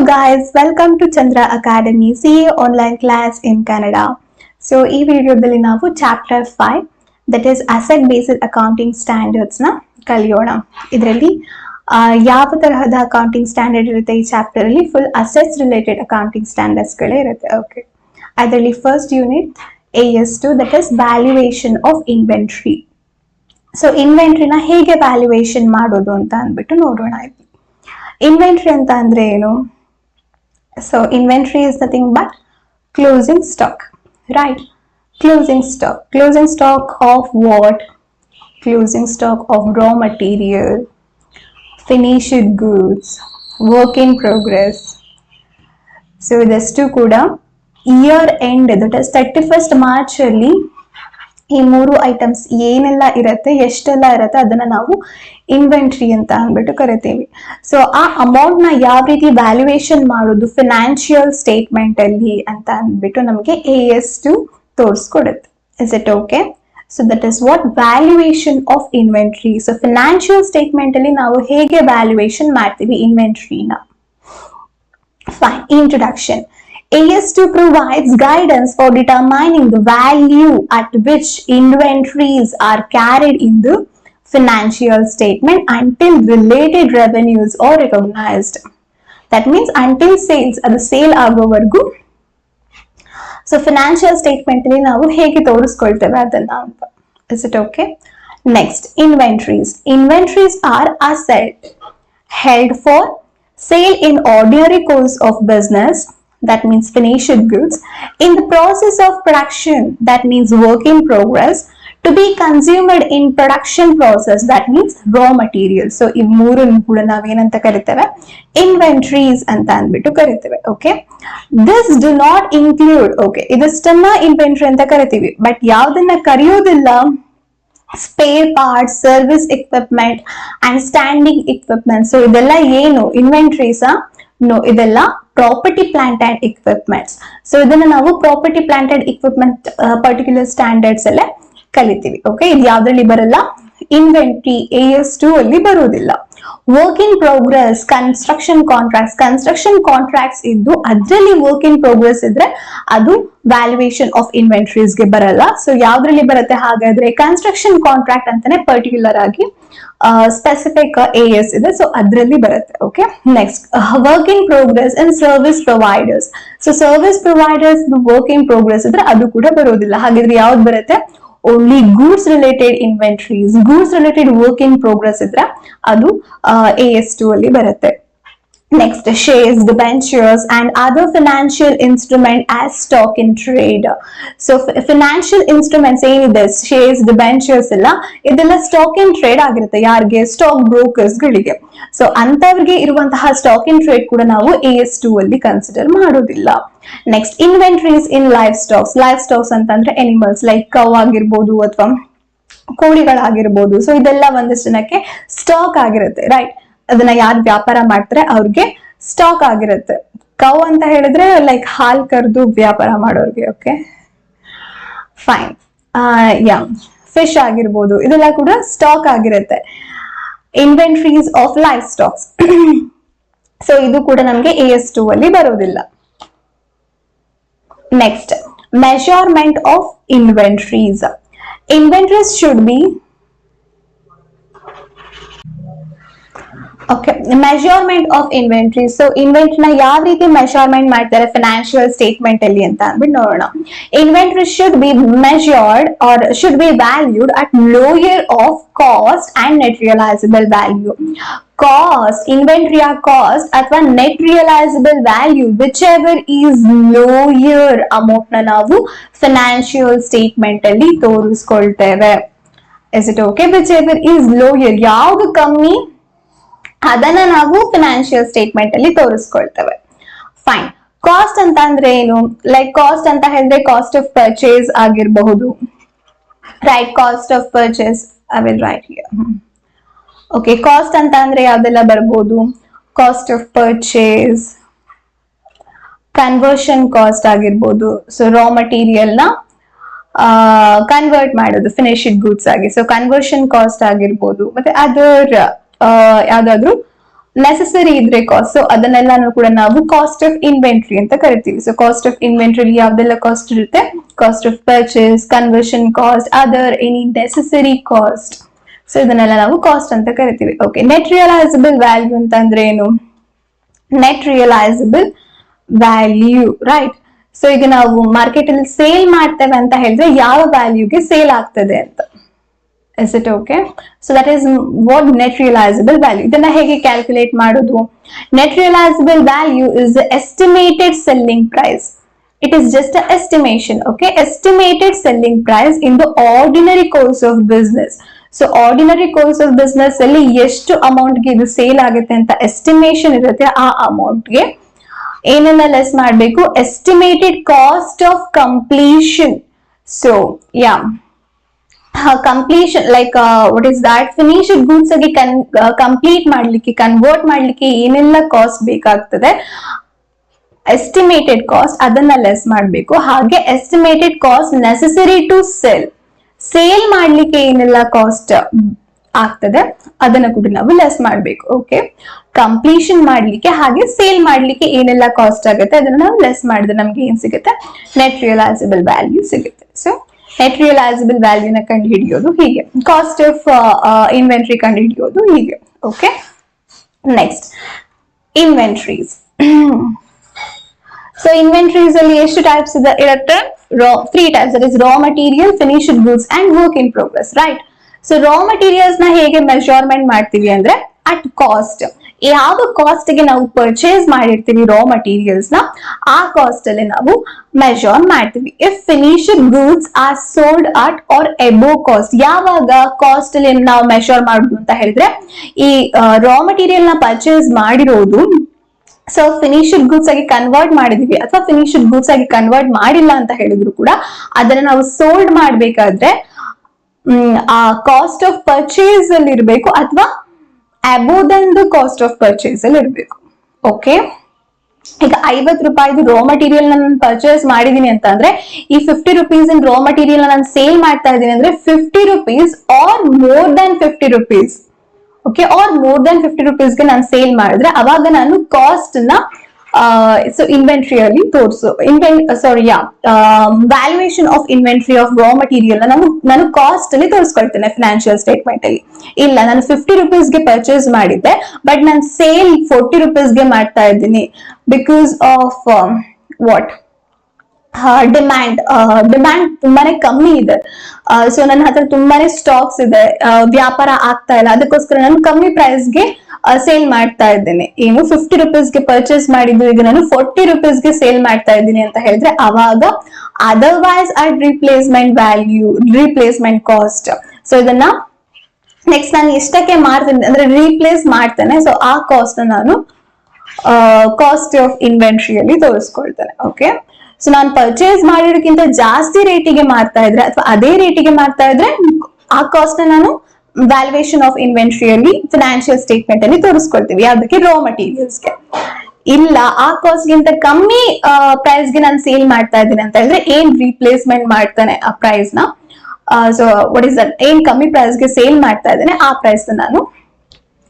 guys, welcome to Chandra Academy CA online class in Canada. So ಈ ವಿಡಿಯೋದಲ್ಲಿ ನಾವು chapter 5 that is asset based accounting standards ನ ಕಲಿಯೋಣ. ಇದರಲ್ಲಿ ಯಾವ ತರಹದ ಅಕೌಂಟಿಂಗ್ ಸ್ಟ್ಯಾಂಡರ್ಡ್ ಇರುತ್ತೆ ಈ ಚಾಪ್ಟರ್ ಅಲ್ಲಿ? Full assets related accounting standards ಗಳೇ ಇರುತ್ತೆ. ಓಕೆ, ಅದರಲ್ಲಿ first unit AS2 that is valuation of inventory. So ಇನ್ವೆಂಟ್ರಿನ ಹೇಗೆ ವ್ಯಾಲ್ಯೂಯೇಷನ್ ಮಾಡೋದು ಅಂತ ಅಂದ್ಬಿಟ್ಟು ನೋಡೋಣ. ಇನ್ವೆಂಟ್ರಿ ಅಂತ ಅಂದ್ರೆ ಏನು? So inventory is nothing but closing stock, right? Closing stock of what? Closing stock of raw material, finished goods, work in progress. So ಇದಷ್ಟು ಕೂಡ year end, that is 31st March ಅಲ್ಲಿ ಈ ಮೂರು ಐಟಮ್ಸ್ ಏನೆಲ್ಲ ಇರುತ್ತೆ, ಎಷ್ಟೆಲ್ಲ ಇರುತ್ತೆ, ಅದನ್ನ ನಾವು ಇನ್ವೆಂಟ್ರಿ ಅಂತ ಅಂದ್ಬಿಟ್ಟು ಕರಿತೀವಿ. ಸೊ ಆ ಅಮೌಂಟ್ ನ ಯಾವ ರೀತಿ ವ್ಯಾಲ್ಯೂಯೇಷನ್ ಮಾಡೋದು ಫಿನಾನ್ಷಿಯಲ್ ಸ್ಟೇಟ್ಮೆಂಟ್ ಅಲ್ಲಿ ಅಂತ ಅಂದ್ಬಿಟ್ಟು ನಮಗೆ AS2 ತೋರಿಸ್ಕೊಡುತ್ತೆ. Is it okay? So that is what valuation of inventory. So financial statement ಅಲ್ಲಿ ನಾವು ಹೇಗೆ ವ್ಯಾಲ್ಯೂಯೇಷನ್ ಮಾಡ್ತೀವಿ ಇನ್ವೆಂಟ್ರಿನ. Fine. Introduction. AS2 provides guidance for determining the value at which inventories are carried in the financial statement until related revenues are recognized. That means until sales, ಅದು sale ಆಗೋವರೆಗೂ. So financial statement ಅಲ್ಲಿ ನಾವು ಹೇಗೆ ತೋರಿಸ್ಕೊಳ್ತೇವೆ ಅದನ್ನ ಅಂತ. Is it okay? Next, inventories. Inventories are asset held for sale in ordinary course of business, that means finished goods, in the process of production, that means work in progress, to be consumed in production process, that means raw material. So ಈ ಮೂರನ್ನು ಕೂಡ ನಾವೇನಂತ ಕರಿತೇವೆ? Inventories ಅಂತ ಅಂದ್ಬಿಟ್ಟು ಕರಿತೇವೆ. Okay, this do not include, okay, ಇದಷ್ಟನ್ನ inventory ಅಂತ ಕರಿತೀವಿ, ಬಟ್ ಯಾವ್ದನ್ನ ಕರೆಯೋದಿಲ್ಲ? Spare parts, service equipment and standing equipment. So ಇದೆಲ್ಲ ಏನು ಇನ್ವೆಂಟ್ರೀಸ್? ನೋ, ಇದೆಲ್ಲ property plant and equipments. So ಇದನ್ನ ನಾವು property plant and equipment particular standards ಅಲ್ಲೇ ಕಲಿತೀವಿ. ಓಕೆ, ಇದು ಯಾವ್ದ್ರಲ್ಲಿ ಬರಲ್ಲ? ಇನ್ವೆಂಟ್ರಿ AS2 ಅಲ್ಲಿ ಬರೋದಿಲ್ಲ. Work in progress, construction contracts ಇದ್ದು ಅದ್ರಲ್ಲಿ ವರ್ಕ್ ಇನ್ ಪ್ರೋಗ್ರೆಸ್ ಇದ್ರೆ ಅದು ವ್ಯಾಲ್ಯೂಯೇಷನ್ ಆಫ್ ಇನ್ವೆಂಟ್ರೀಸ್ ಗೆ ಬರಲ್ಲ. ಸೊ ಯಾವ್ದ್ರಲ್ಲಿ ಬರುತ್ತೆ ಹಾಗಾದ್ರೆ? ಕನ್ಸ್ಟ್ರಕ್ಷನ್ ಕಾಂಟ್ರಾಕ್ಟ್ ಅಂತಾನೆ ಪರ್ಟಿಕ್ಯುಲರ್ ಆಗಿ ಸ್ಪೆಸಿಫಿಕ್ AS ಇದೆ, ಸೊ ಅದ್ರಲ್ಲಿ ಬರುತ್ತೆ. Okay, next, work in progress and service providers. So service providers work in progress ಇದ್ರೆ ಅದು ಕೂಡ ಬರೋದಿಲ್ಲ. ಹಾಗಿದ್ರೆ ಯಾವ್ದು ಬರುತ್ತೆ? Only goods related inventories, goods related work in progress ಇದ್ರೆ ಅದು AS2 ಅಲ್ಲಿ ಬರುತ್ತೆ. Next, shares, debentures and other financial instrument as stock in trade. So financial instruments ಏನಿದೆ, shares, debentures ಎಲ್ಲ ಇದೆಲ್ಲ ಸ್ಟಾಕ್ ಇನ್ ಟ್ರೇಡ್ ಆಗಿರುತ್ತೆ. ಯಾರಿಗೆ? ಸ್ಟಾಕ್ ಬ್ರೋಕರ್ಸ್ ಗಳಿಗೆ. ಸೊ ಅಂತವ್ರಿಗೆ ಇರುವಂತಹ ಸ್ಟಾಕ್ ಇನ್ ಟ್ರೇಡ್ ಕೂಡ ನಾವು AS2 ಅಲ್ಲಿ ಕನ್ಸಿಡರ್ ಮಾಡೋದಿಲ್ಲ. Next, inventories in life stocks ಅಂತಂದ್ರೆ ಎನಿಮಲ್ಸ್ ಲೈಕ್ ಕೌ ಆಗಿರ್ಬೋದು ಅಥವಾ ಕೋಳಿಗಳಾಗಿರ್ಬೋದು. ಸೊ ಇದೆಲ್ಲ ಒಂದಷ್ಟು ಜನಕ್ಕೆ ಸ್ಟಾಕ್ ಆಗಿರುತ್ತೆ, ರೈಟ್? ಅದನ್ನ ಯಾರು ವ್ಯಾಪಾರ ಮಾಡ್ತಾರೆ ಅವ್ರಿಗೆ ಸ್ಟಾಕ್ ಆಗಿರುತ್ತೆ. ಕೌ ಅಂತ ಹೇಳಿದ್ರೆ ಲೈಕ್ ಹಾಲ್ ಕರೆದು ವ್ಯಾಪಾರ ಮಾಡೋರ್ಗೆ. Okay, fine. ಫಿಶ್ ಆಗಿರ್ಬೋದು, ಇದೆಲ್ಲ ಕೂಡ ಸ್ಟಾಕ್ ಆಗಿರುತ್ತೆ. Inventories of life stocks, so ಇದು ಕೂಡ ನಮ್ಗೆ AS2 ಅಲ್ಲಿ ಬರೋದಿಲ್ಲ. Next, measurement of inventories. Inventories should be okay, measurement of inventory. So inventory ನ ಯಾವ ರೀತಿ ಮೆಜರ್ಮೆಂಟ್ ಮಾಡ್ತಾರೆ ಫಿನಾನ್ಷಿಯಲ್ ಸ್ಟೇಟ್ಮೆಂಟ್ ಅಲ್ಲಿ ಅಂತ ಅಂದ್ಬಿಟ್ಟು ನೋಡೋಣ. Inventory should be measured or should be valued at lower of cost and net realisable value. Cost, ಇನ್ವೆಂಟ್ರಿಯ cost ಅಥವಾ net realisable value whichever is lower amount ನ ನಾವು ಫಿನಾನ್ಷಿಯಲ್ ಸ್ಟೇಟ್ಮೆಂಟ್ ಅಲ್ಲಿ ತೋರಿಸ್ಕೊಳ್ತೇವೆ. Is it okay? Whichever is lower, ಯಾವ್ದು ಕಮ್ಮಿ ಅದನ್ನ ನಾವು ಫಿನಾನ್ಷಿಯಲ್ ಸ್ಟೇಟ್ಮೆಂಟ್ ಅಲ್ಲಿ ತೋರಿಸ್ಕೊಳ್ತೇವೆ. ಫೈನ್. ಕಾಸ್ಟ್ ಅಂತ ಅಂದ್ರೆ ಏನು? ಲೈಕ್ ಕಾಸ್ಟ್ ಅಂತ ಹೇಳಿದ್ರೆ ಕಾಸ್ಟ್ ಆಫ್ ಪರ್ಚೇಸ್ ಆಗಿರಬಹುದು, right? Cost of purchase I will write here. Okay, cost ಅಂತ ಅಂದ್ರೆ ಯಾವ್ದೆಲ್ಲ ಬರ್ಬೋದು? Cost of purchase, conversion cost ಆಗಿರ್ಬೋದು. ಸೊ ರಾ ಮಟೀರಿಯಲ್ ನ ಕನ್ವರ್ಟ್ ಮಾಡೋದು ಫಿನಿಶ್ಡ್ ಗೂಡ್ಸ್ ಆಗಿ, ಸೊ ಕನ್ವರ್ಷನ್ ಕಾಸ್ಟ್ ಆಗಿರ್ಬೋದು. ಮತ್ತೆ ಅದರ್ ಯಾವ್ದಾದ್ರು ನೆಸೆಸರಿ ಇದ್ರೆ ಕಾಸ್ಟ್, ಸೊ ಅದನ್ನೆಲ್ಲಾನು ಕೂಡ ನಾವು ಕಾಸ್ಟ್ ಆಫ್ ಇನ್ವೆಂಟ್ರಿ ಅಂತ ಕರಿತೀವಿ. ಸೊ ಕಾಸ್ಟ್ ಆಫ್ ಇನ್ವೆಂಟ್ರಿ ಯಾವ್ದೆಲ್ಲ ಕಾಸ್ಟ್ ಇರುತ್ತೆ? Cost of purchase, conversion cost, other any necessary cost. So ಇದನ್ನೆಲ್ಲ ನಾವು ಕಾಸ್ಟ್ ಅಂತ ಕರಿತೀವಿ. ಓಕೆ, ನೆಟ್ ರಿಯಲೈಸಬಲ್ ವ್ಯಾಲ್ಯೂ ಅಂತ ಅಂದ್ರೆ ಏನು? Net realisable value, right. So ಈಗ ನಾವು ಮಾರ್ಕೆಟ್ ಅಲ್ಲಿ ಸೇಲ್ ಮಾಡ್ತೇವೆ ಅಂತ ಹೇಳಿದ್ರೆ ಯಾವ ವ್ಯಾಲ್ಯೂಗೆ ಸೇಲ್ ಆಗ್ತದೆ ಅಂತ. Is it okay? So that is what net realizable value. ಇದನ್ನ ಹೇಗೆ ಕ್ಯಾಲ್ಕುಲೇಟ್ ಮಾಡೋದು? Net realizable value is the estimated selling price. It is just an estimation, okay? Estimated selling price in the ordinary course of business. So ordinary course of business ಅಲ್ಲಿ ಎಷ್ಟು amount ಗೆ ಇದು sale ಆಗುತ್ತೆ ಅಂತ estimation ಇರುತ್ತೆ. ಆ amount ಗೆ ಏನನ್ನ ಲೆಸ್ ಮಾಡಬೇಕು? Estimated cost of completion. So yeah, completion like what is that? Finished goods ಆಗಿ ಕಂಪ್ಲೀಟ್ ಮಾಡ್ಲಿಕ್ಕೆ, ಕನ್ವರ್ಟ್ ಮಾಡ್ಲಿಕ್ಕೆ ಏನೆಲ್ಲ ಕಾಸ್ಟ್ ಬೇಕಾಗ್ತದೆ, ಎಸ್ಟಿಮೇಟೆಡ್ ಕಾಸ್ಟ್, ಅದನ್ನ ಲೆಸ್ ಮಾಡಬೇಕು. ಹಾಗೆ estimated cost necessary to sale ಮಾಡ್ಲಿಕ್ಕೆ ಏನೆಲ್ಲ ಕಾಸ್ಟ್ ಆಗ್ತದೆ ಅದನ್ನ ಕೂಡ ನಾವು ಲೆಸ್ ಮಾಡ್ಬೇಕು. ಓಕೆ, ಕಂಪ್ಲೀಷನ್ ಮಾಡ್ಲಿಕ್ಕೆ ಹಾಗೆ ಸೇಲ್ ಮಾಡ್ಲಿಕ್ಕೆ ಏನೆಲ್ಲ ಕಾಸ್ಟ್ ಆಗುತ್ತೆ ಅದನ್ನ ನಾವು ಲೆಸ್ ಮಾಡಿದ್ರೆ ನಮ್ಗೆ ಏನ್ ಸಿಗುತ್ತೆ? ನೆಟ್ ರಿಯಲೈಸಬಲ್ ವ್ಯಾಲ್ಯೂ ಸಿಗುತ್ತೆ. ಸೊ ನೆಟ್ ರಿಯಲೈಸಬಲ್ ವ್ಯಾಲ್ಯೂನ ಕಂಡು ಹಿಡಿಯೋದು ಹೀಗೆ, ಕಾಸ್ಟ್ ಆಫ್ ಇನ್ವೆಂಟ್ರಿ ಕಂಡು ಹಿಡಿಯೋದು ಹೀಗೆ. Okay, next inventories. So inventories ಅಲ್ಲಿ ಎಷ್ಟು ಟೈಪ್ಸ್ ಇರುತ್ತೆ? Three types. That is Ra material, finished goods and work in progress, right. So Ra materials ನ ಹೇಗೆ ಮೆಜರ್ಮೆಂಟ್ ಮಾಡ್ತೀವಿ ಅಂದ್ರೆ ಅಟ್ ಕಾಸ್ಟ್. ಯಾವ ಕಾಸ್ಟ್ ಗೆ ನಾವು ಪರ್ಚೇಸ್ ಮಾಡಿರ್ತೀವಿ ರಾ ಮಟೀರಿಯಲ್ಸ್ ನ, ಆ ಕಾಸ್ಟ್ ಅಲ್ಲಿ ನಾವು ಮೆಜರ್ ಮಾಡ್ತೀವಿ. If finished goods are sold at or above cost. ಯಾವಾಗ ಕಾಸ್ಟ್ ಅಲ್ಲಿ ನಾವು ಮೆಜರ್ ಮಾಡುದು ಅಂತ ಹೇಳಿದ್ರೆ, ಈ ರಾ ಮಟೀರಿಯಲ್ ನ ಪರ್ಚೇಸ್ ಮಾಡಿರೋದು ಸೊ ಫಿನಿಶ್ಡ್ ಗೂಡ್ಸ್ ಆಗಿ ಕನ್ವರ್ಟ್ ಮಾಡಿದೀವಿ ಅಥವಾ ಫಿನಿಶ್ಡ್ ಗೂಡ್ಸ್ ಆಗಿ ಕನ್ವರ್ಟ್ ಮಾಡಿಲ್ಲ ಅಂತ ಹೇಳಿದ್ರು ಕೂಡ ಅದನ್ನ ನಾವು ಸೋಲ್ಡ್ ಮಾಡ್ಬೇಕಾದ್ರೆ ಆ ಕಾಸ್ಟ್ ಆಫ್ ಪರ್ಚೇಸ್ ಅಲ್ಲಿ ಇರಬೇಕು ಅಥವಾ above Dhan the cost of purchase ಅಲ್ಲಿ ಇರಬೇಕು. ಓಕೆ, ಈಗ 50 ರೂಪಾಯಿದು ರಾ ಮಟೀರಿಯಲ್ ನಾನು ಪರ್ಚೇಸ್ ಮಾಡಿದೀನಿ ಅಂತ ಅಂದ್ರೆ ಈ 50 rupees ಇನ್ ರಾ ಮಟೀರಿಯಲ್ ನಾನು ಸೇಲ್ ಮಾಡ್ತಾ ಇದ್ದೀನಿ ಅಂದ್ರೆ 50 rupees are more than 50 rupees. Okay, are more than 50 rupees ಗೆ ನಾನು ಸೇಲ್ ಮಾಡಿದ್ರೆ ಅವಾಗ ನಾನು ಕಾಸ್ಟ್ ನ ಸೊ ಇನ್ವೆಂಟ್ರಿಯಲ್ಲಿ ತೋರಿಸು valuation of inventory of raw material ನಾನು ಕಾಸ್ಟ್ ಅಲ್ಲಿ ತೋರಿಸ್ಕೊಳ್ತೇನೆ ಫಿನಾನ್ಷಿಯಲ್ ಸ್ಟೇಟ್ಮೆಂಟ್ ಅಲ್ಲಿ. ಇಲ್ಲ, ನಾನು 50 rupees ಗೆ ಪರ್ಚೇಸ್ ಮಾಡಿದ್ದೆ ಬಟ್ ನಾನು ಸೇಲ್ 40 rupees ಗೆ ಮಾಡ್ತಾ ಇದ್ದೀನಿ ಬಿಕಾಸ್ ಆಫ್ ವಾಟ್? ಡಿಮ್ಯಾಂಡ್ ತುಂಬಾನೇ ಕಮ್ಮಿ ಇದೆ. ಸೊ ನನ್ನ ಹತ್ರ ತುಂಬಾನೇ ಸ್ಟಾಕ್ಸ್ ಇದೆ, ವ್ಯಾಪಾರ ಆಗ್ತಾ ಇಲ್ಲ, ಅದಕ್ಕೋಸ್ಕರ ನಾನು ಕಮ್ಮಿ ಪ್ರೈಸ್ಗೆ ಸೇಲ್ ಮಾಡ್ತಾ ಇದ್ದೇನೆ. ಏನು 50 rupees ಗೆ ಪರ್ಚೇಸ್ ಮಾಡಿದ್ದು ಈಗ ನಾನು 40 rupees ಗೆ ಸೇಲ್ ಮಾಡ್ತಾ ಇದ್ದೀನಿ ಅಂತ ಹೇಳಿದ್ರೆ ಅವಾಗ otherwise at replacement value, replacement cost. So ಇದನ್ನ ನೆಕ್ಸ್ಟ್ ನಾನು ಎಷ್ಟಕ್ಕೆ ಮಾರ್ತೀನಿ ಅಂದ್ರೆ ರೀಪ್ಲೇಸ್ ಮಾಡ್ತೇನೆ. ಸೊ ಆ ಕಾಸ್ಟ್ ನಾನು ಕಾಸ್ಟ್ ಆಫ್ ಇನ್ವೆಂಟ್ರಿಯಲ್ಲಿ ತೋರಿಸ್ಕೊಳ್ತೇನೆ. ಓಕೆ, ಸೊ ನಾನು ಪರ್ಚೇಸ್ ಮಾಡಿರೋಕ್ಕಿಂತ ಜಾಸ್ತಿ ರೇಟಿಗೆ ಮಾರ್ತಾ ಇದ್ರೆ ಅಥವಾ ಅದೇ ರೇಟಿಗೆ ಮಾರ್ತಾ ಇದ್ರೆ ಆ ಕಾಸ್ಟ್ ನಾನು ವ್ಯಾಲ್ಯೂಯೇಷನ್ ಆಫ್ ಇನ್ವೆಂಟ್ರಿಯಲ್ಲಿ ಫಿನಾನ್ಷಿಯಲ್ ಸ್ಟೇಟ್ಮೆಂಟ್ ಅಲ್ಲಿ ತೋರಿಸ್ಕೊಳ್ತೀವಿ. ಯಾವ್ದಕ್ಕೆ? ರಾ ಮಟೀರಿಯಲ್ಸ್ಗೆ. ಇಲ್ಲ, ಆ ಕಾಸ್ಟ್ ಗಿಂತ ಕಮ್ಮಿ ಪ್ರೈಸ್ ಗೆ ನಾನು ಸೇಲ್ ಮಾಡ್ತಾ ಇದ್ದೀನಿ ಅಂತ ಹೇಳಿದ್ರೆ ಏನ್ ರೀಪ್ಲೇಸ್ಮೆಂಟ್ ಮಾಡ್ತಾನೆ ಆ ಪ್ರೈಸ್ ನ, ಸೊ ವಾಟ್ ಇಸ್ ದಟ್, ಏನ್ ಕಮ್ಮಿ ಪ್ರೈಸ್ ಗೆ ಸೇಲ್ ಮಾಡ್ತಾ ಇದ್ದೇನೆ ಆ ಪ್ರೈಸ್ ನಾನು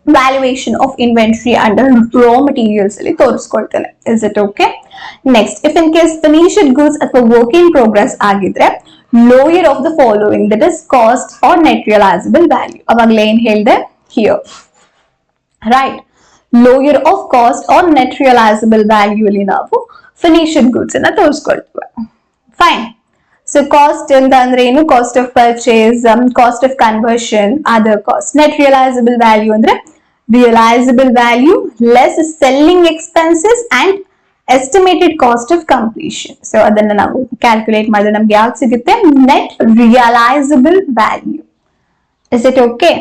valuation of inventory under raw materials ಅಲ್ಲಿ ತೋರಿಸ್ಕೊಳ್ತೇನೆ. Is it okay? Next, if in case finished goods ಅಥವಾ ವರ್ಕ್ ಇನ್ ಪ್ರೋಗ್ರೆಸ್ ಆಗಿದ್ರೆ lower of the following, that is cost or net realisable value. ಅವಾಗಲೇ ಏನ್ ಹೇಳಿದೆ here, right? Lower of cost or net realisable value ಅಲ್ಲಿ ನಾವು finished goods ಅನ್ನ ತೋರಿಸ್ಕೊಳ್ತೀವಿ. Fine. So cost ಅಂತ ಅಂದ್ರೆ ಏನು? Cost of purchase, cost of conversion, other cost. Net realisable value ಅಂದ್ರೆ realizable value less selling expenses and estimated cost of completion. So ಅದನ್ನ ನಾವು calculate ಮಾಡಿದ್ರೆ ನಮ್ಗೆ ಯಾವ್ದು ಸಿಗುತ್ತೆ? net realizable value. Is it okay?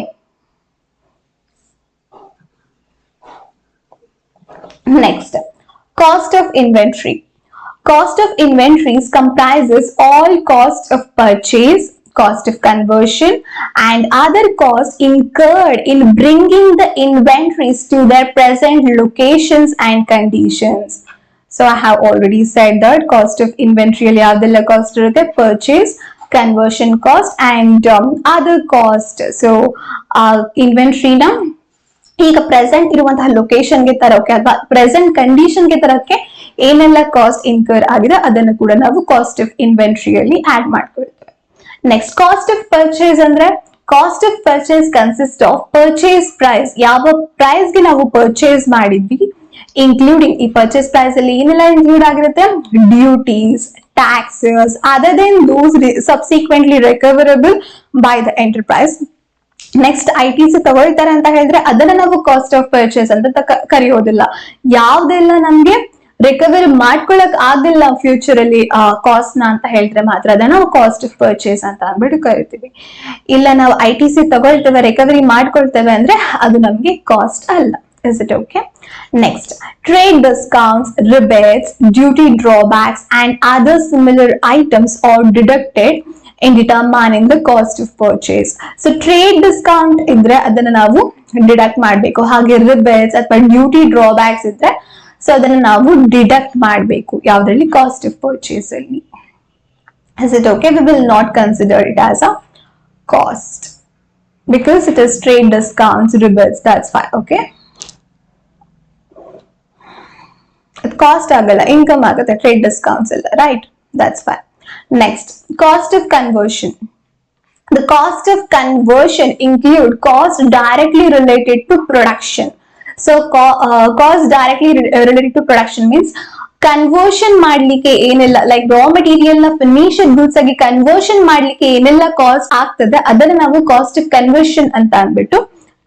Next, cost of inventory. Cost of inventories comprises all costs of purchase, cost of conversion and other costs incurred in bringing the inventories to their present locations and conditions. So I have already said that cost of inventory alli yavadella cost irutte? Purchase, conversion cost and other cost. So inventory na ಈಗ present ಇರುವಂತಹ ಲೊಕೇಶನ್ಗೆ ತರೋಕೆ ಅಥವಾ present ಕಂಡೀಷನ್ಗೆ ತರಕ್ಕೆ ಏನೆಲ್ಲ cost incur ಆಗಿದೆ ಅದನ್ನು ಕೂಡ ನಾವು ಕಾಸ್ಟ್ ಆಫ್ ಇನ್ವೆಂಟ್ರಿಯಲ್ಲಿ ಆಡ್ ಮಾಡ್ಕೊಳ್ತೇವೆ. ನೆಕ್ಸ್ಟ್ ಕಾಸ್ಟ್ ಆಫ್ ಪರ್ಚೇಸ್ ಅಂದ್ರೆ cost of purchase consist of purchase price, ಯಾವ ಪ್ರೈಸ್ ಗೆ ನಾವು ಪರ್ಚೇಸ್ ಮಾಡಿದ್ವಿ, ಇನ್ಕ್ಲೂಡಿಂಗ್ ಈ ಪರ್ಚೇಸ್ ಪ್ರೈಸ್ ಅಲ್ಲಿ ಏನೆಲ್ಲ ಇನ್ಕ್ಲೂಡ್ ಆಗಿರುತ್ತೆ, duties, taxes other than those subsequently recoverable by the enterprise. Next ITC ತಗೊಳ್ತಾರೆ ಅಂತ ಹೇಳಿದ್ರೆ ಅದನ್ನ ನಾವು ಕಾಸ್ಟ್ ಆಫ್ ಪರ್ಚೇಸ್ ಅಂತ ಕರೆಯೋದಿಲ್ಲ. ಯಾವ್ದೆಲ್ಲ ನಮ್ಗೆ ರಿಕವರಿ ಮಾಡ್ಕೊಳಕ್ ಆಗಿಲ್ಲ ಫ್ಯೂಚರ್ ಅಲ್ಲಿ ಕಾಸ್ಟ್ ನ ಅಂತ ಹೇಳಿದ್ರೆ ಮಾತ್ರ ಅದನ್ನ ನಾವು ಕಾಸ್ಟ್ ಆಫ್ ಪರ್ಚೇಸ್ ಅಂತ ಅಂದ್ಬಿಟ್ಟು ಕರಿತೀವಿ. ಇಲ್ಲ ನಾವು ITC ತಗೊಳ್ತೇವೆ ರಿಕವರಿ ಮಾಡ್ಕೊಳ್ತೇವೆ ಅಂದ್ರೆ ಅದು ನಮ್ಗೆ ಕಾಸ್ಟ್ ಅಲ್ಲ. Is it okay? Next, trade discounts, rebates, duty drawbacks and other similar items are deducted in determining the cost of purchase. So trade discount idre adanna navu deduct ಮಾಡಬೇಕು, ಹಾಗೆ rebates ಅಥವಾ duty drawbacks idre so adanna navu deduct ಮಾಡಬೇಕು ಯಾವ್ದ್ರಲ್ಲಿ cost of purchase ಅಲ್ಲಿ. Is it okay? We will not consider it as a cost because it is trade discounts, rebates, that's fine. Okay, cost ಆಗಲ್ಲ, income ಆಗುತ್ತೆ trade discounts ಎಲ್ಲ, right, that's fine. Next cost of conversion. The cost of conversion include cost directly related to production. So cost directly related to production means conversion ಮಾಡ್ಲಿಕ್ಕೆ ಏನೆಲ್ಲ like ರಾ material ನ finished goods ಆಗಿ conversion ಮಾಡ್ಲಿಕ್ಕೆ ಏನೆಲ್ಲ cost ಆಗ್ತದೆ ಅದನ್ನ ನಾವು cost of conversion ಅಂತ ಅಂದ್ಬಿಟ್ಟು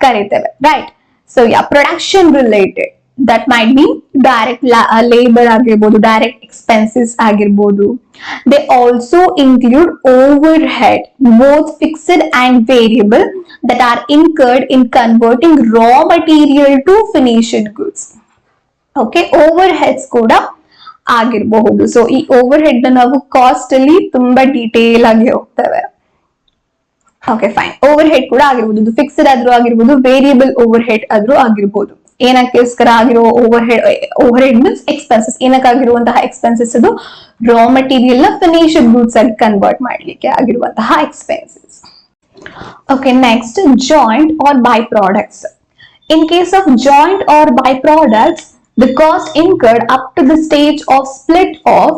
ಕರೀತೇವೆ, ರೈಟ್. ಸೊ ಯಾ production related that might be direct labor ಆಗಿರ್ಬೋದು, direct expenses ಆಗಿರ್ಬೋದು. They also include overhead, both fixed and variable, that are incurred in converting raw material to finished goods. Okay, overheads ಕೂಡ ಆಗಿರಬಹುದು. So ಈ overhead ನಾವು cost ಅಲ್ಲಿ ತುಂಬಾ detail ಆಗಿ ಹೋಗ್ತೇವೆ. ಓಕೆ ಫೈನ್, ಓವರ್ಹೆಡ್ ಕೂಡ ಆಗಿರ್ಬೋದು, ಇದು ಫಿಕ್ಸ್ಡ್ ಆದ್ರೂ ಆಗಿರ್ಬೋದು, ವೇರಿಯಬಲ್ ಓವರ್ಹೆಡ್ ಆದ್ರೂ ಆಗಿರ್ಬೋದು. ಏನಕ್ಕೋಸ್ಕರ ಆಗಿರೋ ಓವರ್ಹೆಡ್ ಮೀನ್ಸ್ ಎಕ್ಸ್ಪೆನ್ಸಸ್, ಏನಕ್ಕಾಗಿರುವಂತಹ ಎಕ್ಸ್ಪೆನ್ಸಸ್ ಅದು ರಾ ಮೆಟೀರಿಯಲ್ ನ ಫಿನಿಶ್ಡ್ ಗೂಡ್ಸ್ ಆಗಿ ಕನ್ವರ್ಟ್ ಮಾಡ್ಲಿಕ್ಕೆ ಆಗಿರುವಂತಹ expenses. Okay, next joint or by products. In case of joint or by products, the cost incurred up to the stage of split off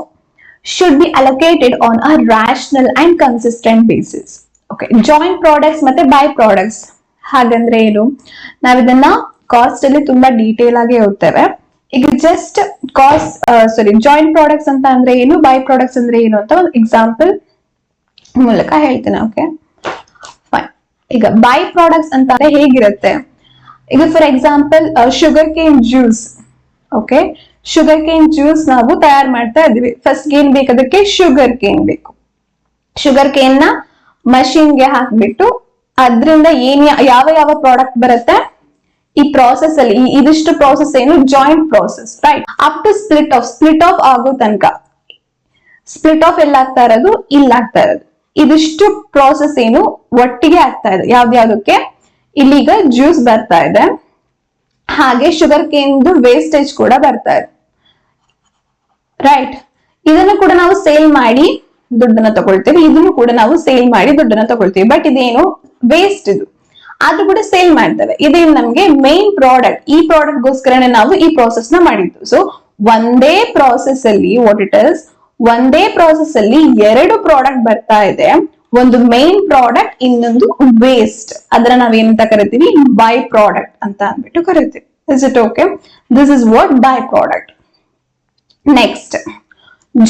should be allocated on a rational and consistent basis. Okay, joint products ಮತ್ತೆ by products ಹಾಗಂದ್ರೆ ಏನು, ನಾವಿದನ್ನ cost ಅಲ್ಲಿ ತುಂಬಾ detail ಆಗಿ ಓದ್ತೇವೆ. ಈಗ just cost joint products ಅಂತ ಅಂದ್ರೆ ಏನು, ಬೈ ಪ್ರಾಡಕ್ಟ್ಸ್ ಅಂದ್ರೆ ಏನು ಅಂತ ಒಂದು ಎಕ್ಸಾಂಪಲ್ ಮೂಲಕ ಹೇಳ್ತೇನೆ. Okay fine. ಈಗ ಬೈ ಪ್ರಾಡಕ್ಟ್ಸ್ ಅಂತ ಅಂದ್ರೆ ಹೇಗಿರುತ್ತೆ, ಈಗ for example sugar cane juice. Okay, sugar cane juice ನಾವು ತಯಾರು ಮಾಡ್ತಾ ಇದೀವಿ. ಫಸ್ಟ್ ಏನ್ ಬೇಕು, ಅದಕ್ಕೆ ಶುಗರ್ ಕೇನ್ ಬೇಕು. ಶುಗರ್ ಕೇನ್ ನ ಮಷೀನ್ ಗೆ ಹಾಕ್ಬಿಟ್ಟು ಅದ್ರಿಂದ ಏನ್ ಯಾವ ಯಾವ ಪ್ರಾಡಕ್ಟ್ ಬರುತ್ತೆ ಈ ಪ್ರಾಸೆಸ್ ಅಲ್ಲಿ, ಇದಿಷ್ಟು ಪ್ರಾಸೆಸ್ ಏನು joint process, right. Up to split off ಆಗೋ ತನಕ, ಸ್ಪ್ಲಿಟ್ ಆಫ್ ಎಲ್ಲ ಆಗ್ತಾ ಇರೋದು ಇಲ್ಲ ಆಗ್ತಾ ಇರೋದು, ಇದಿಷ್ಟು ಪ್ರಾಸೆಸ್ ಏನು ಒಟ್ಟಿಗೆ ಆಗ್ತಾ ಇದೆ. ಯಾವ್ದ್ಯಾವ್ದಕ್ಕೆ, ಇಲ್ಲಿಗ ಜ್ಯೂಸ್ ಬರ್ತಾ ಇದೆ, ಹಾಗೆ ಶುಗರ್ ಕೇನ್ ವೇಸ್ಟೇಜ್ ಕೂಡ ಬರ್ತಾ ಇದೆ, ರೈಟ್. ಇದನ್ನು ಕೂಡ ನಾವು ಸೇಲ್ ಮಾಡಿ ದುಡ್ಡನ್ನ ತಗೊಳ್ತೀವಿ, ಇದನ್ನು ಕೂಡ ನಾವು ಸೇಲ್ ಮಾಡಿ ದುಡ್ಡನ್ನ ತಗೊಳ್ತೀವಿ. ಬಟ್ ಇದೇನು ವೇಸ್ಟ್, ಇದು ಆದ್ರೂ ಕೂಡ ಸೇಲ್ ಮಾಡ್ತೇವೆ. ಇದೇನು ನಮ್ಗೆ ಮೇನ್ ಪ್ರಾಡಕ್ಟ್, ಈ ಪ್ರಾಡಕ್ಟ್ ಗೋಸ್ಕರನೇ ನಾವು ಈ ಪ್ರಾಸೆಸ್ ನ ಮಾಡಿದ್ದು. ಸೊ ಒಂದೇ ಪ್ರಾಸೆಸ್ ಅಲ್ಲಿ ವಾಟ್ ಇಟ್ ಇಸ್, ಒಂದೇ ಪ್ರಾಸೆಸ್ ಅಲ್ಲಿ ಎರಡು ಪ್ರಾಡಕ್ಟ್ ಬರ್ತಾ ಇದೆ, ಒಂದು ಮೇನ್ ಪ್ರಾಡಕ್ಟ್, ಇನ್ನೊಂದು ವೇಸ್ಟ್. ಅದನ್ನ ನಾವೇನಂತ ಕರಿತೀವಿ, ಬೈ ಪ್ರಾಡಕ್ಟ್ ಅಂತ ಅಂದ್ಬಿಟ್ಟು ಕರಿತೀವಿ. Is it okay? This is what by product. Next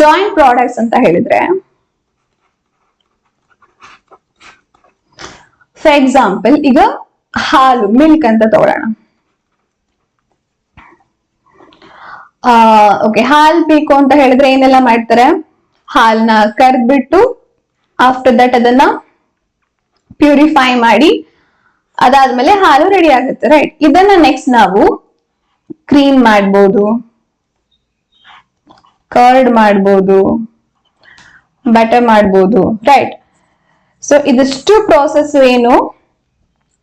joint products ಅಂತ ಹೇಳಿದ್ರೆ, ಫಾರ್ ಎಕ್ಸಾಂಪಲ್ ಈಗ ಹಾಲು, ಮಿಲ್ಕ್ ಅಂತ ತಗೊಳ್ಳೋಣ. ಓಕೆ, ಹಾಲ್ ಬೇಕು ಅಂತ ಹೇಳಿದ್ರೆ ಏನೆಲ್ಲ ಮಾಡ್ತಾರೆ, ಹಾಲ್ನ ಕರ್ದ್ಬಿಟ್ಟು ಆಫ್ಟರ್ ದಟ್ ಅದನ್ನ ಪ್ಯೂರಿಫೈ ಮಾಡಿ ಅದಾದ್ಮೇಲೆ ಹಾಲು ರೆಡಿ ಆಗುತ್ತೆ, ರೈಟ್. ಇದನ್ನ ನೆಕ್ಸ್ಟ್ ನಾವು ಕ್ರೀಮ್ ಮಾಡ್ಬೋದು, ಕರ್ಡ್ ಮಾಡ್ಬೋದು, ಬಟರ್ ಮಾಡ್ಬೋದು, ರೈಟ್. ಸೊ ಇದಿಷ್ಟು ಪ್ರಾಸೆಸ್ ಏನು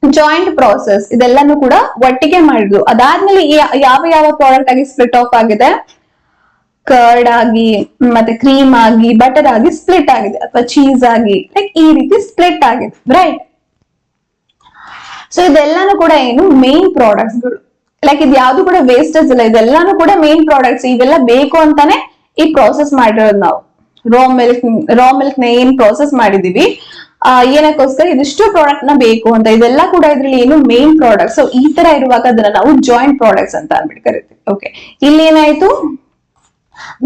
ಜಾಯಿಂಟ್ ಪ್ರಾಸೆಸ್, ಇದೆಲ್ಲಾನು ಕೂಡ ಒಟ್ಟಿಗೆ ಮಾಡಿದ್ರು. ಅದಾದ್ಮೇಲೆ ಯಾವ ಯಾವ ಪ್ರಾಡಕ್ಟ್ ಆಗಿ ಸ್ಪ್ಲಿಟ್ ಆಫ್ ಆಗಿದೆ, ಕರ್ಡ್ ಆಗಿ, ಮತ್ತೆ ಕ್ರೀಮ್ ಆಗಿ, ಬಟರ್ ಆಗಿ ಸ್ಪ್ಲಿಟ್ ಆಗಿದೆ, ಅಥವಾ ಚೀಸ್ ಆಗಿ, ಲೈಕ್ ಈ ರೀತಿ ಸ್ಪ್ಲಿಟ್ ಆಗಿದೆ, ರೈಟ್. ಸೊ ಇದೆಲ್ಲಾನು ಕೂಡ ಏನು ಮೇನ್ ಪ್ರಾಡಕ್ಟ್ಸ್ ಗಳು. ಲೈಕ್ ಇದು ಯಾವ್ದು ಕೂಡ ವೇಸ್ಟೇಜ್ ಇಲ್ಲ, ಇದೆಲ್ಲಾನು ಕೂಡ ಮೇನ್ ಪ್ರಾಡಕ್ಟ್ಸ್. ಇವೆಲ್ಲ ಬೇಕು ಅಂತಾನೆ ಈ ಪ್ರಾಸೆಸ್ ಮಾಡಿರೋದು ನಾವು. ರಾ ಮಿಲ್ಕ್ ನ ಏನ್ ಪ್ರಾಸೆಸ್ ಮಾಡಿದೀವಿ ಏನಕ್ಕೋಸ್ಕರ ಇದಿಷ್ಟು ಪ್ರಾಡಕ್ಟ್ ನ ಬೇಕು ಅಂತ, ಇದೆಲ್ಲ ಕೂಡ ಇದ್ರಲ್ಲಿ ಏನು ಮೇನ್ ಪ್ರಾಡಕ್ಟ್. ಸೊ ಈ ತರ ಇರುವಾಗ ಅದನ್ನ ನಾವು ಜಾಯಿಂಟ್ ಪ್ರಾಡಕ್ಟ್ಸ್ ಅಂತ ಅಂದ್ಬಿಟ್ಟು ಕರಿತೀವಿ. ಓಕೆ, ಇಲ್ಲಿ ಏನಾಯ್ತು,